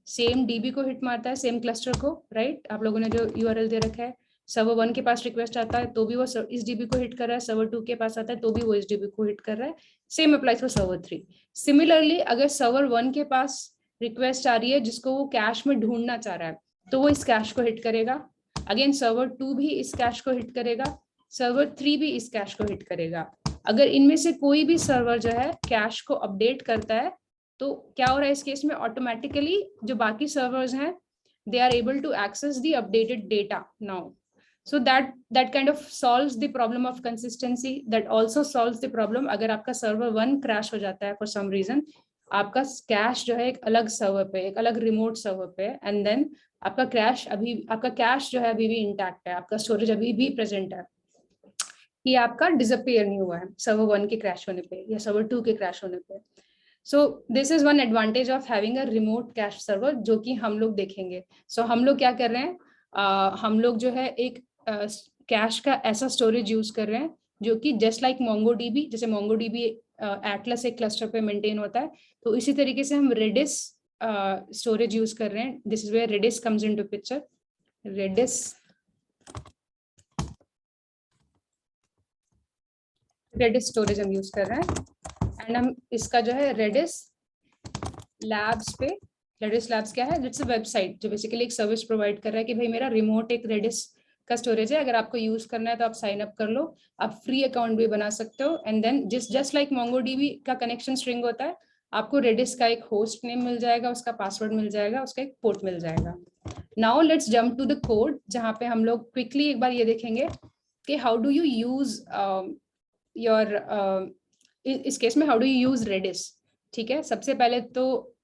सेम डीबी को हिट मारता है, सेम क्लस्टर को, राइट. आप लोगों ने जो यूआरएल दे रखा है, सर्वर 1 के पास रिक्वेस्ट आता है तो भी वो इस डीबी को हिट कर रहा है, सर्वर 2 के पास आता है तो भी वो इस डीबी को हिट कर रहा है. Same applies for server 3. Similarly अगर सर्वर 1 के पास रिक्वेस्ट आ रही है जिसको वो कैश में ढूंढना चाह रहा है तो वो इस कैश को हिट करेगा. अगेन सर्वर 2 भी इस कैश को हिट करेगा, सर्वर 3 भी इस कैश को हिट करेगा. अगर इनमें से कोई भी सर्वर जो है कैश को अपडेट करता है तो क्या हो रहा है इस केस में, ऑटोमेटिकली जो बाकी सर्वर्स हैं they are able to access the updated data now. So that kind of solves the problem of consistency. That also solves the problem अगर आपका सर्वर 1 क्रैश हो जाता है फॉर सम रीजन, आपका कैश जो है एक अलग सर्वर पे, एक अलग रिमोट सर्वर पे, एंड देन आपका कैश जो है अभी भी इंटैक्ट है, आपका स्टोरेज अभी भी प्रेजेंट है, ये आपका डिसअपियर नहीं हुआ है सर्वर 1 के क्रैश होने पे या सर्वर 2 के क्रैश होने पे. So this is one advantage of having a remote cache server जो कि हम लोग देखेंगे. So हम लोग क्या कर रहे हैं, हम लोग जो है एक कैश का ऐसा स्टोरेज यूज कर रहे हैं जो कि जस्ट लाइक MongoDB, जैसे MongoDB एटलस एक क्लस्टर पे मेंटेन होता है, तो इसी तरीके से हम Redis स्टोरेज यूज कर रहे हैं. This is where Redis comes into picture. Redis Redis storage हम यूज कर रहे हैं एंड हम इसका जो है रेडिस लैब्स पे, रेडिस लैब्स क्या है, इट्स अ वेबसाइट जो बेसिकली एक सर्विस प्रोवाइड कर रहा है कि भाई मेरा रिमोट एक रेडिस का स्टोरेज है, अगर आपको यूज करना है तो आप साइन अप कर लो, आप फ्री अकाउंट भी बना सकते हो and then just like MongoDB का कनेक्शन स्ट्रिंग होता है, आपको रेडिस का एक होस्ट नेम मिल जाएगा, उसका पासवर्ड मिल जाएगा, उसका एक पोर्ट मिल जाएगा। Now let's jump to the code, जहाँ पे हम लोग क्विकली एक बार ये देखेंगे कि how do you use your, इस केस में how do you use Redis. ठीक है, सबसे पहले तो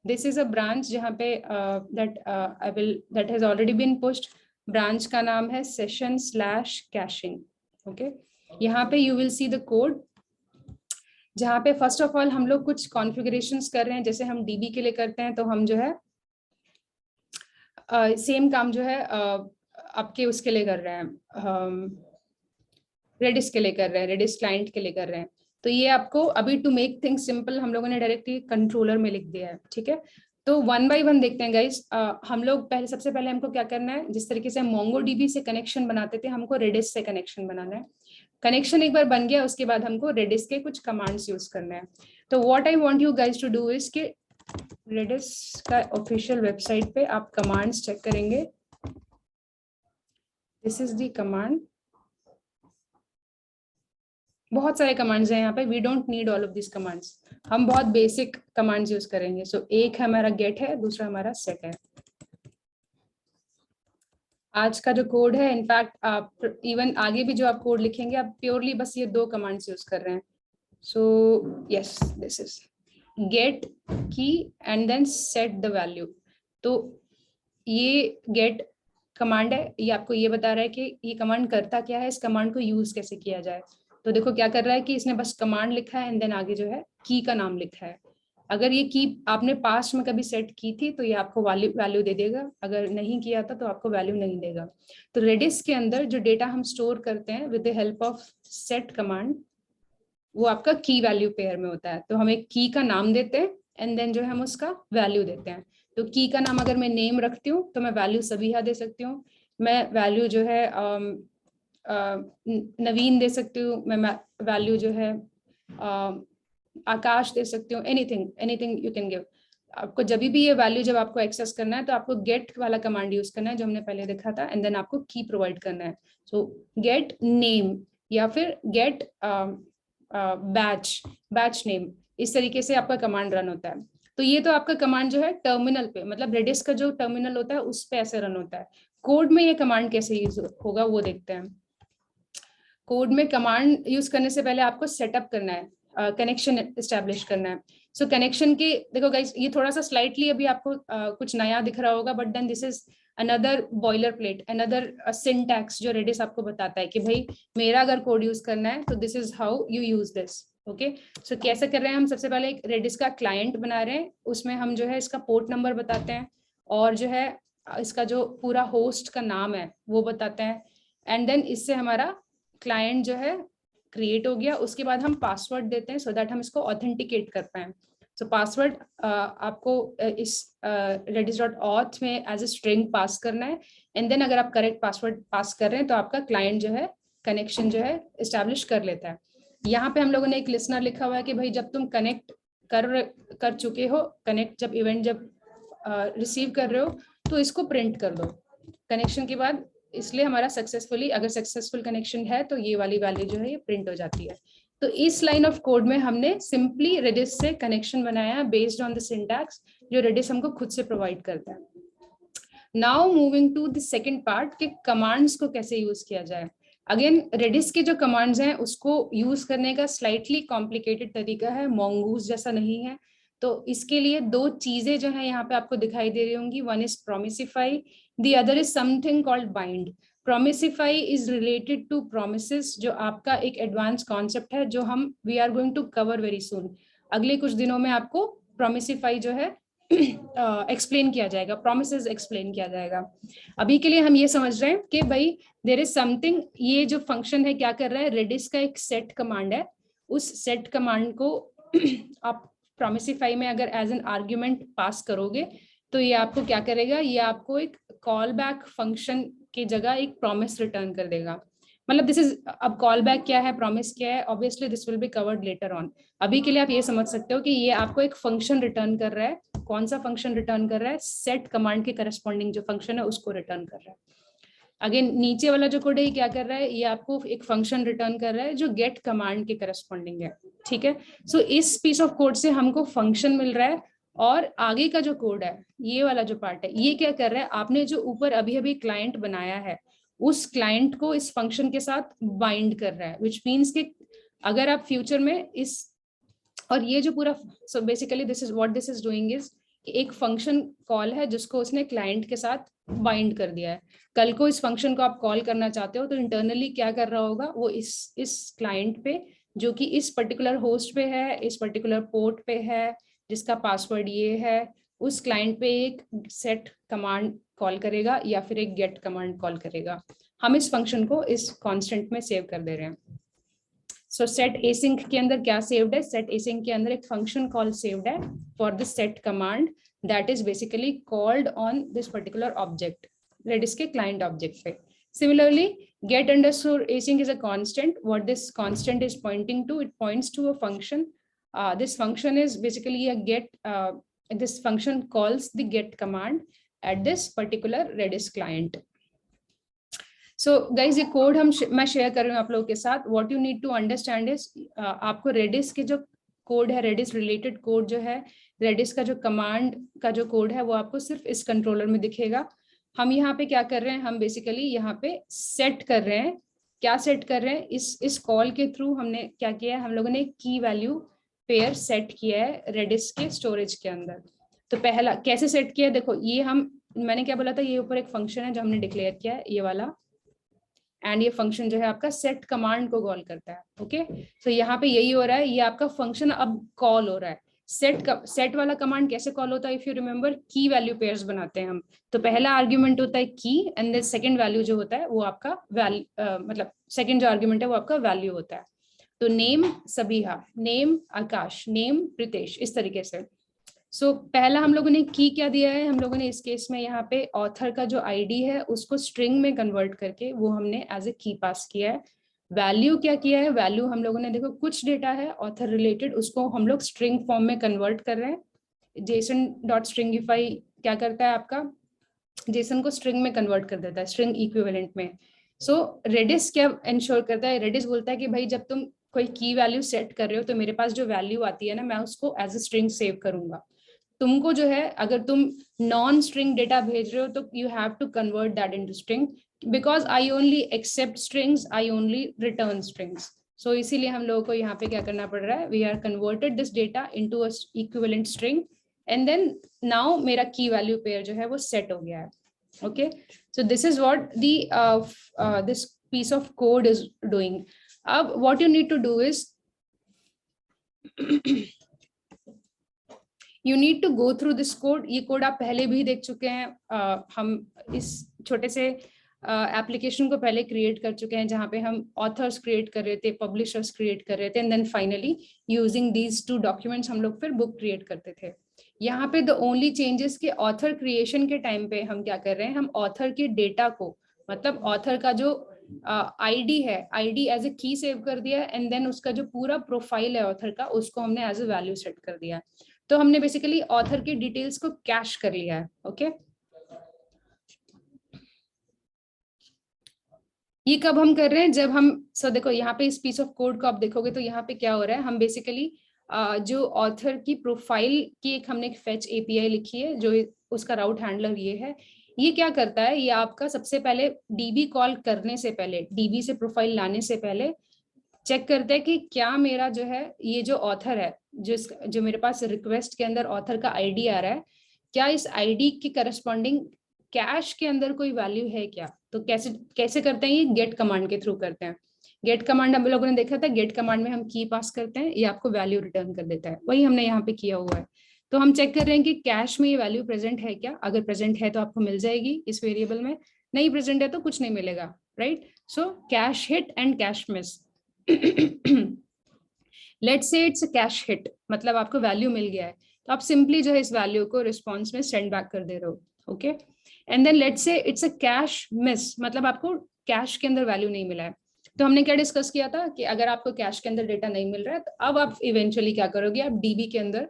दिस इज अ ब्रांच जहाँ पे that has already been pushed, branch का नाम है session/caching। ओके, यहाँ पे you will see the code, जहाँ पे फर्स्ट ऑफ ऑल हम लोग कुछ कॉन्फ़िगरेशंस कर रहे हैं, जैसे हम डीबी के लिए करते हैं तो हम जो है सेम काम जो है आपके उसके लिए कर रहे हैं, रेडिस के लिए कर रहे हैं, रेडिस क्लाइंट के लिए कर रहे हैं। तो ये आपको अभी टू मेक थिंग्स सिंपल हम लोगों ने डायरेक्टली कंट्रोलर में लिख दिया है। ठीक है, तो वन बाय वन देखते हैं गाइस। हम लोग पहले, सबसे पहले हमको क्या करना है, जिस तरीके से हम मोंगोडीबी से कनेक्शन बनाते थे, हमको रेडिस से कनेक्शन बनाना है। कनेक्शन एक बार बन गया, उसके बाद हमको रेडिस के कुछ कमांड्स यूज करना है। तो what I want you guys to do is कि रेडिस का ऑफिशियल वेबसाइट पे आप कमांड्स चेक करेंगे, दिस इज द कमांड, बहुत सारे कमांड्स हैं यहाँ पे, we don't need all of this commands, हम बहुत बेसिक कमांड्स यूज करेंगे। सो एक हमारा गेट है, दूसरा हमारा सेट है। आज का जो कोड है, इनफैक्ट आप इवन आगे भी जो आप कोड लिखेंगे, आप प्योरली बस ये दो कमांड्स यूज कर रहे हैं। So yes, this is get key and then set the value. तो ये गेट कमांड है, ये आपको ये बता रहा है कि ये कमांड करता क्या है, इस कमांड को यूज कैसे किया जाए। तो देखो क्या कर रहा है कि इसने बस कमांड लिखा है एंड देन आगे जो है की का नाम लिखा है। अगर ये की आपने पास्ट में कभी सेट की थी तो ये आपको वैल्यू दे देगा, अगर नहीं किया था तो आपको वैल्यू नहीं देगा। तो रेडिस के अंदर जो डेटा हम स्टोर करते हैं with the help of set command, वो आपका की वैल्यू पेयर में होता है। तो हम एक की का नाम देते हैं एंड देन जो है हम उसका वैल्यू देते हैं। तो की का नाम अगर मैं नेम रखती हूँ तो मैं वैल्यू सबिहा दे सकती हूँ, मैं वैल्यू जो है नवीन दे सकती हूँ, मैं वैल्यू जो है आकाश दे सकती हूँ, anything anything you can give. आपको जब भी ये वैल्यू जब आपको एक्सेस करना है तो आपको गेट वाला कमांड यूज करना है जो हमने पहले देखा था, एंड देन आपको की प्रोवाइड करना है। सो गेट नेम या फिर गेट बैच नेम, इस तरीके से आपका कमांड रन होता है। तो ये तो आपका कमांड जो है टर्मिनल पे, मतलब रेडिस का जो टर्मिनल होता है उस पे ऐसे रन होता है। कोड में ये कमांड कैसे यूज होगा वो देखते हैं। कोड में कमांड यूज करने से पहले आपको सेटअप करना है, कनेक्शन एस्टेब्लिश करना है। सो कनेक्शन के देखो गाइस, ये थोड़ा सा स्लाइटली अभी आपको कुछ नया दिख रहा होगा, but then this is another boiler plate, another syntax जो रेडिस आपको बताता है कि भाई मेरा अगर कोड यूज करना है तो this is how you use this. Okay, so कैसे कर रहे हैं हम, सबसे पहले एक रेडिस का क्लाइंट बना रहे हैं, उसमें हम जो है इसका पोर्ट नंबर बताते हैं और जो है इसका जो पूरा होस्ट का नाम है वो बताते हैं, एंड देन इससे हमारा क्लाइंट जो है क्रिएट हो गया। उसके बाद हम पासवर्ड देते हैं सो दैट हम इसको ऑथेंटिकेट कर पाए। सो पासवर्ड आपको इस redis.auth में एज ए स्ट्रिंग पास करना है, एंड देन अगर आप करेक्ट पासवर्ड पास कर रहे हैं तो आपका क्लाइंट जो है कनेक्शन जो है एस्टैब्लिश कर लेता है। यहाँ पे हम लोगों ने एक लिसनर लिखा हुआ है कि भाई जब तुम कनेक्ट कर चुके हो, कनेक्ट जब इवेंट जब रिसीव कर रहे हो तो इसको प्रिंट कर दो कनेक्शन के बाद, इसलिए हमारा सक्सेसफुली, अगर सक्सेसफुल कनेक्शन है तो ये वाली वैल्यू जो है ये प्रिंट हो जाती है। तो इस लाइन ऑफ कोड में हमने सिंपली रेडिस से कनेक्शन बनाया बेस्ड ऑन द सिंटैक्स जो रेडिस हमको खुद से प्रोवाइड करता है। Now moving to the second part कि कमांड्स को कैसे यूज किया जाए। अगेन रेडिस के जो कमांड्स हैं उसको यूज करने का स्लाइटली कॉम्प्लिकेटेड तरीका है, mongoose जैसा नहीं है। तो इसके लिए दो चीजें जो है यहाँ पे आपको दिखाई दे रही होंगी, one is promisify, the other is something called bind. Promisify is related to promises, जो आपका एक एडवांस कॉन्सेप्ट है जो हम we are going to cover very soon. अगले कुछ दिनों में आपको प्रोमिसिफाई जो है एक्सप्लेन किया जाएगा, प्रोमिसेस एक्सप्लेन किया जाएगा। अभी के लिए हम ये समझ रहे हैं कि भाई देयर इज समथिंग, ये जो फंक्शन है क्या कर रहा है, रेडिस का एक सेट कमांड है, उस सेट कमांड को आप प्रोमिसिफाई में अगर एज एन आर्ग्यूमेंट पास करोगे तो ये आपको क्या करेगा, ये आपको एक कॉल बैक फंक्शन की जगह एक प्रॉमिस रिटर्न कर देगा। मतलब दिस इज, अब कॉल बैक क्या है, प्रॉमिस क्या है, obviously this will be covered later on. अभी के लिए आप ये समझ सकते हो कि ये आपको एक फंक्शन रिटर्न कर रहा है। कौन सा फंक्शन रिटर्न कर रहा है? सेट कमांड के करस्पॉन्डिंग जो फंक्शन है उसको रिटर्न कर रहा है। अगेन नीचे वाला जो कोड है क्या कर रहा है, ये आपको एक फंक्शन रिटर्न कर रहा है जो गेट कमांड के करस्पॉन्डिंग है, ठीक है। सो इस पीस ऑफ कोड से हमको फंक्शन मिल रहा है, और आगे का जो कोड है, ये वाला जो पार्ट है, ये क्या कर रहा है, आपने जो ऊपर अभी अभी क्लाइंट बनाया है उस क्लाइंट को इस फंक्शन के साथ बाइंड कर रहा है, विच मीन्स कि अगर आप फ्यूचर में इस, और ये जो पूरा, so basically this is what this is doing is, एक फंक्शन कॉल है जिसको उसने क्लाइंट के साथ बाइंड कर दिया है। कल को इस फंक्शन को आप कॉल करना चाहते हो तो इंटरनली क्या कर रहा होगा, वो इस क्लाइंट पे जो कि इस पर्टिकुलर होस्ट पे है, इस पर्टिकुलर पोर्ट पे है, जिसका पासवर्ड ये है, उस क्लाइंट पे एक सेट कमांड कॉल करेगा या फिर एक गेट कमांड कॉल करेगा। हम इस फंक्शन को इस कांस्टेंट में सेव कर दे रहे हैं। सो सेट एसिंक के अंदर क्या सेव्ड है, सेट एसिंक के अंदर एक फंक्शन कॉल सेव्ड है for the set command that is basically called on this particular object, Redis के क्लाइंट ऑब्जेक्ट पे। Similarly, get underscore async is a constant. What this constant is pointing to, it points to a function. This function is basically a get, this function calls the get command at this particular Redis client. So guys, ये code मैं share कर रही हूँ आप लोगों के साथ. What you need to understand is आपको Redis के जो कोड है, Redis related कोड जो है, Redis का जो कमांड का जो कोड है, वो आपको सिर्फ इस कंट्रोलर में दिखेगा. हम यहाँ पे क्या कर रहे हैं, हम बेसिकली यहाँ पे सेट कर रहे हैं. क्या सेट कर रहे हैं, इस कॉल के थ्रू हमने क्या किया है, हम लोगों ने की वैल्यू पेयर सेट किया है Redis के स्टोरेज के अंदर. तो पहला कैसे सेट किया है, देखो ये मैंने क्या बोला था, ये ऊपर एक फंक्शन है जो हमने डिक्लेयर किया है, ये वाला, एंड ये फंक्शन जो है आपका सेट कमांड को कॉल करता है. ओके, तो यहाँ पे यही हो रहा है, ये आपका फंक्शन अब कॉल हो रहा है. सेट वाला कमांड कैसे कॉल होता है, इफ यू रिमेंबर, की वैल्यू पेयर्स बनाते हैं हम. तो पहला आर्ग्यूमेंट होता है की, एंड देन सेकंड वैल्यू जो होता है वो आपका मतलब सेकंड जो आर्ग्यूमेंट है वो आपका वैल्यू होता है. तो नेम सबिहा, नेम आकाश, नेम प्रीतेश, इस तरीके से. सो पहला हम लोगों ने की क्या दिया है, हम लोगों ने इस केस में यहाँ पे ऑथर का जो आईडी है उसको स्ट्रिंग में कन्वर्ट करके वो हमने एज ए की पास किया है. वैल्यू क्या किया है, वैल्यू हम लोगों ने, देखो कुछ डेटा है ऑथर रिलेटेड, उसको हम लोग स्ट्रिंग फॉर्म में कन्वर्ट कर रहे हैं. जेसन डॉट स्ट्रिंगिफाई क्या करता है आपका, जेसन को स्ट्रिंग में कन्वर्ट कर देता है, स्ट्रिंग इक्विवेलेंट में. सो रेडिस क्या इंश्योर करता है, रेडिस बोलता है कि भाई जब तुम कोई की वैल्यू सेट कर रहे हो तो मेरे पास जो वैल्यू आती है ना, मैं उसको एज ए स्ट्रिंग सेव करूंगा. तुमको जो है, अगर तुम नॉन स्ट्रिंग डेटा भेज रहे हो तो you have to convert that into string, because I only accept strings, I only return strings. So इसीलिए हम लोगों को यहाँ पे क्या करना पड़ रहा है, we are converted this data into a equivalent string, and then now मेरा की वैल्यू पेयर जो है वो सेट हो गया है. Okay, so this is what this piece of code is doing. What you need to do is you need to go through this code. ये code आप पहले भी देख चुके हैं. हम इस छोटे से एप्लीकेशन को पहले क्रिएट कर चुके हैं, जहाँ पे हम ऑथर्स क्रिएट कर रहे थे, पब्लिशर्स क्रिएट कर रहे थे, and then finally using these two documents हम लोग फिर बुक क्रिएट करते थे. यहाँ पे द ओनली चेंजेस के ऑथर क्रिएशन के टाइम पे हम क्या कर रहे हैं, हम ऑथर के डेटा को, मतलब ऑथर का जो आईडी है, आईडी एज ए की सेव कर दिया, एंड देन उसका जो पूरा प्रोफाइल है ऑथर का, उसको हमने एज ए वैल्यू सेट कर दिया. तो हमने बेसिकली ऑथर की डिटेल्स को कैश कर लिया है. ओके, ये कब हम कर रहे हैं, जब हम, सो देखो यहाँ पे इस पीस ऑफ कोड को आप देखोगे तो यहाँ पे क्या हो रहा है, हम बेसिकली जो ऑथर की प्रोफाइल की एक हमने फेच एपीआई लिखी है, जो उसका राउट हैंडलर ये है. ये क्या करता है, ये आपका सबसे पहले डीबी कॉल करने से पहले, डीबी से प्रोफाइल लाने से पहले चेक करते हैं कि क्या मेरा जो है, ये जो ऑथर है, जो मेरे पास रिक्वेस्ट के अंदर ऑथर का आईडी आ रहा है, क्या इस आईडी के करस्पॉन्डिंग कैश के अंदर कोई वैल्यू है क्या. तो कैसे करते हैं, ये गेट कमांड के थ्रू करते हैं. गेट कमांड हम लोगों ने देखा था, गेट कमांड में हम की पास करते हैं, ये आपको वैल्यू रिटर्न कर देता है, वही हमने यहाँ पे किया हुआ है. तो हम चेक कर रहे हैं कि कैश में ये वैल्यू प्रेजेंट है क्या, अगर प्रेजेंट है तो आपको मिल जाएगी इस वेरिएबल में, नहीं प्रेजेंट है तो कुछ नहीं मिलेगा. Right, so cache hit and cache miss. Let's say it's cache hit, मतलब आपको वैल्यू मिल गया है, तो आप सिंपली जो है इस वैल्यू को रिस्पॉन्स में सेंड बैक कर दे रहे हो. Okay, and then let's say it's a cache miss, मतलब आपको कैश के अंदर वैल्यू नहीं मिला है. तो हमने क्या डिस्कस किया था कि अगर आपको कैश के अंदर डेटा नहीं मिल रहा है तो अब आप इवेंचुअली क्या करोगे, आप डीबी के अंदर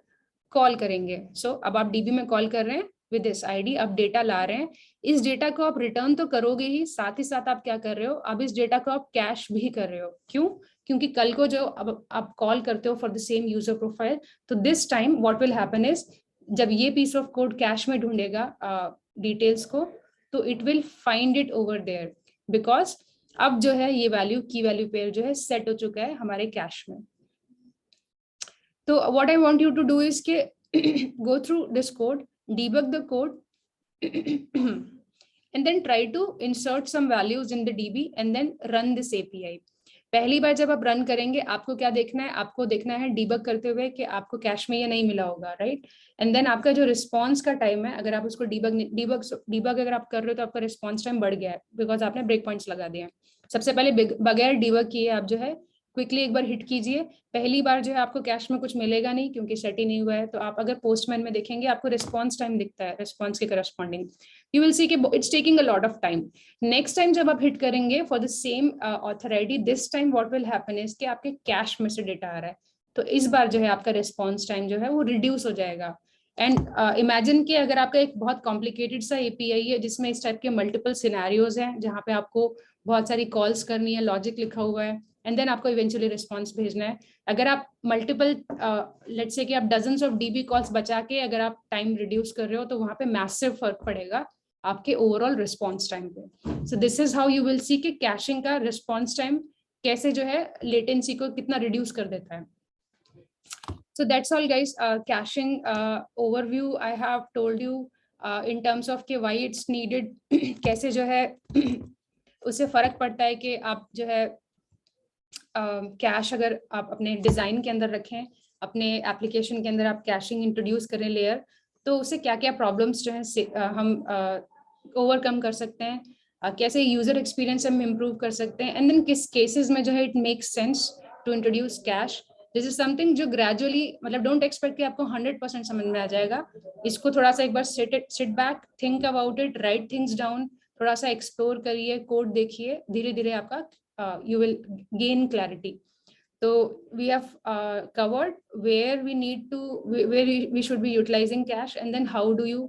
कॉल करेंगे. सो अब आप डीबी में कॉल कर रहे हैं विद दिस आईडी, आप डेटा ला रहे हैं. इस डेटा को आप रिटर्न तो करोगे ही साथ आप क्या कर रहे हो, अब इस डेटा को आप कैश भी कर रहे हो. क्यों? क्योंकि कल को जो अब आप कॉल करते हो for the same user profile, तो this time what will happen is, जब ये पीस ऑफ कोड कैश में ढूंढेगा डिटेल्स को, तो it will find it over there, because अब जो है ये वैल्यू की वैल्यू पेयर जो है सेट हो चुका है हमारे कैश में. तो what I want you to do is के go through this code, debug the code, and then try to insert some values in the DB and then run this API. पहली बार जब आप रन करेंगे आपको क्या देखना है, आपको देखना है डीबग करते हुए कि आपको कैश में ये नहीं मिला होगा, राइट. एंड देन आपका जो रिस्पॉन्स का टाइम है, अगर आप उसको डीबग अगर आप कर रहे हो तो आपका रिस्पॉन्स टाइम बढ़ गया है बिकॉज आपने ब्रेक पॉइंट्स लगा दिए. सबसे पहले बगैर डीबग किए आप जो है क्विकली एक बार हिट कीजिए. पहली बार जो है आपको कैश में कुछ मिलेगा नहीं क्योंकि सेट ही नहीं हुआ है. तो आप अगर पोस्टमैन में देखेंगे आपको रिस्पॉन्स टाइम दिखता है, रिस्पॉन्स के करस्पॉन्डिंग यू विल सी कि it's taking a lot of time. Next time जब आप हिट करेंगे for the same author ID, this time what will happen is कि आपके कैश में से डेटा आ रहा है, तो इस बार जो है आपका रिस्पॉन्स टाइम जो है वो रिड्यूस हो जाएगा. एंड इमेजिन कि अगर आपका एक बहुत कॉम्प्लिकेटेड सा एपीआई है जिसमें इस टाइप के मल्टीपल सिनेरियोज हैं जहाँ पे आपको बहुत सारी कॉल्स करनी है, लॉजिक लिखा हुआ है, एंड देन आपको इवेंचुअली रिस्पॉन्स भेजना है. अगर आप मल्टीपल लेट्स से कि आप डजन्स ऑफ डीबी कॉल्स बचा के अगर आप टाइम रिड्यूस कर रहे हो तो वहां पे मैसिव फर्क पड़ेगा आपके ओवरऑल रिस्पॉन्स टाइम पे. सो this is how you will सी कि कैशिंग का रिस्पॉन्स टाइम कैसे जो है लेटेंसी को कितना रिड्यूस कर देता है. So that's all guys, caching overview I have told you in terms of कि why it's needed. कैसे जो है उससे फर्क पड़ता है कि आप जो है कैश अगर आप अपने डिजाइन के अंदर रखें, अपने एप्लीकेशन के अंदर आप कैशिंग इंट्रोड्यूस करें लेयर, तो उससे क्या क्या प्रॉब्लम्स जो है हम ओवरकम कर सकते हैं, कैसे यूजर एक्सपीरियंस हम इम्प्रूव कर सकते हैं, एंड देन किस केसेस में जो है it makes sense to introduce cache. This is something जो ग्रेजुअली, मतलब डोंट एक्सपेक्ट कि आपको 100% समझ में आ जाएगा. इसको थोड़ा सा एक बार sit back, think about it, write things down, थोड़ा सा एक्सप्लोर करिए, कोड देखिए, धीरे धीरे आपका you will gain clarity. So we have covered where we need to, where we should be utilizing cache, and then how do you,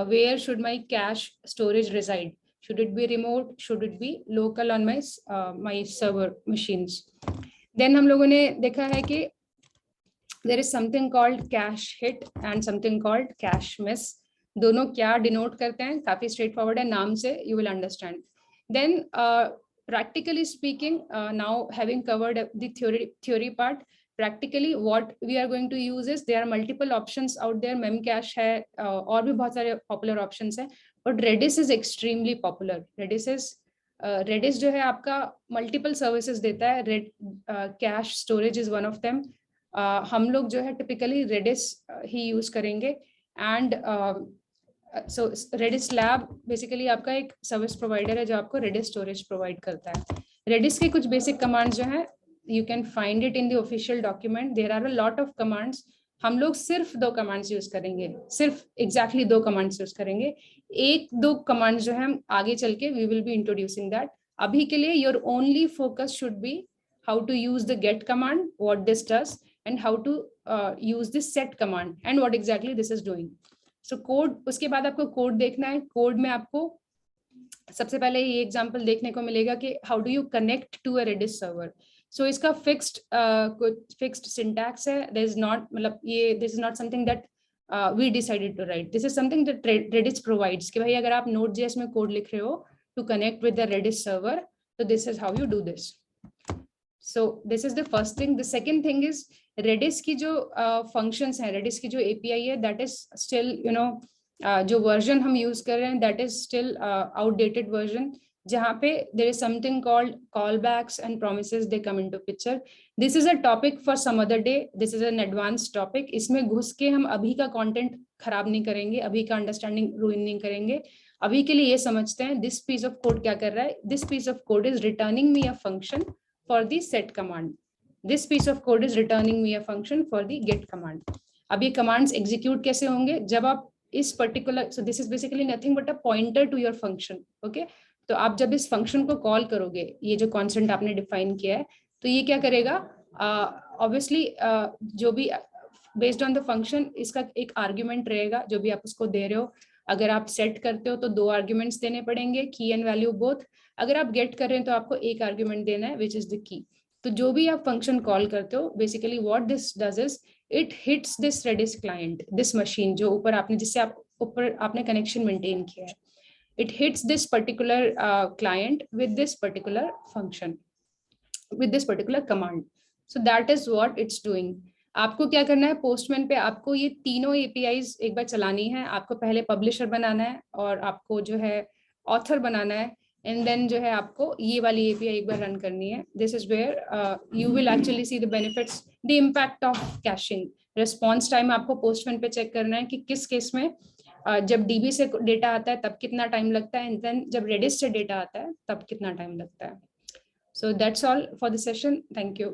where should my cache storage reside? Should it be remote? Should it be local on my server machines? Then हम लोगों ने देखा है कि there is something called cache hit and something called cache miss. दोनों क्या denote करते हैं, काफी स्ट्रेट फॉरवर्ड है, नाम से you will understand. Then practically speaking, now having covered the theory part, practically what we are going to use is there are multiple options out there. Memcache है, और भी बहुत सारे popular options है, but Redis is extremely popular. Redis जो है आपका multiple services देता है. Cache storage is one of them. हम लोग जो है typically Redis ही use करेंगे. And so Redis Lab basically आपका एक सर्विस प्रोवाइडर है जो आपको Redis स्टोरेज प्रोवाइड करता है. Redis के कुछ बेसिक कमांड्स जो है you can find it in the official document. There are a lot of commands. हम लोग सिर्फ 2 कमांड्स यूज करेंगे, सिर्फ एग्जैक्टली 2 कमांड्स यूज करेंगे. 1-2 कमांड्स जो है हम आगे चल के we will be introducing that. अभी के लिए your only focus should be how to use the get command, what this does, and how to use this set command and what exactly this is doing. So code, उसके बाद आपको code देखना है. Code में आपको सबसे पहले ये एग्जांपल देखने को मिलेगा कि how do you connect to a Redis server. So इसका फिक्स्ड सिंटैक्स है. देयर इज नॉट, मतलब ये this is not something that we decided to write. This is something that Redis provides कि भाई अगर आप Node.js में कोड लिख रहे हो to connect with the Redis server, तो this is how you do this. So this is the first thing. The second thing is Redis की जो functions हैं, Redis की जो API है, that is still जो version हम use कर रहे हैं, that is still outdated version, जहाँ पे there is something called callbacks and promises, they come into picture. This is a topic for some other day. This is an advanced topic. इसमें घुस के हम अभी का content खराब नहीं करेंगे, अभी का understanding ruin नहीं करेंगे. अभी के लिए ये समझते हैं this piece of code क्या कर रहा है. This piece of code is returning me a function for the set command. This piece of code is returning me a function for the get command. अब ये commands execute कैसे होंगे, जब आप इस particular, so this is basically nothing but a pointer to your function. Okay, तो आप जब इस फंक्शन को कॉल करोगे, ये जो कॉन्स्टेंट आपने डिफाइन किया है, तो ये क्या करेगा, ऑब्वियसली जो भी बेस्ड ऑन द फंक्शन इसका एक आर्ग्यूमेंट रहेगा जो भी आप उसको दे रहे हो। अगर आप सेट करते हो तो 2 आर्ग्यूमेंट्स देने पड़ेंगे, की एंड वैल्यू बोथ। अगर आप गेट कर रहे हैं तो आपको एक आर्ग्यूमेंट देना है विच इज द की। तो जो भी आप फंक्शन कॉल करते हो, basically what this does is it hits this Redis client, this machine जो ऊपर आपने, जिससे आप ऊपर आपने कनेक्शन मेंटेन किया है, it hits this particular client with this particular function, with this particular command. So that is what it's doing. आपको क्या करना है, पोस्टमैन पे आपको ये तीनों एपीआईज एक बार चलानी है। आपको पहले पब्लिशर बनाना है और आपको जो है ऑथर बनाना है, एंड देन जो है आपको ये वाली एपीआई एक बार रन करनी है। This is where you will actually see the benefits, the impact of caching. Response time आपको पोस्टमैन पे चेक करना है कि किस केस में जब डीबी से डेटा आता है तब कितना टाइम लगता है, एंड देन जब रेडिस से डेटा आता है तब कितना टाइम लगता है। So that's all for the session, thank you.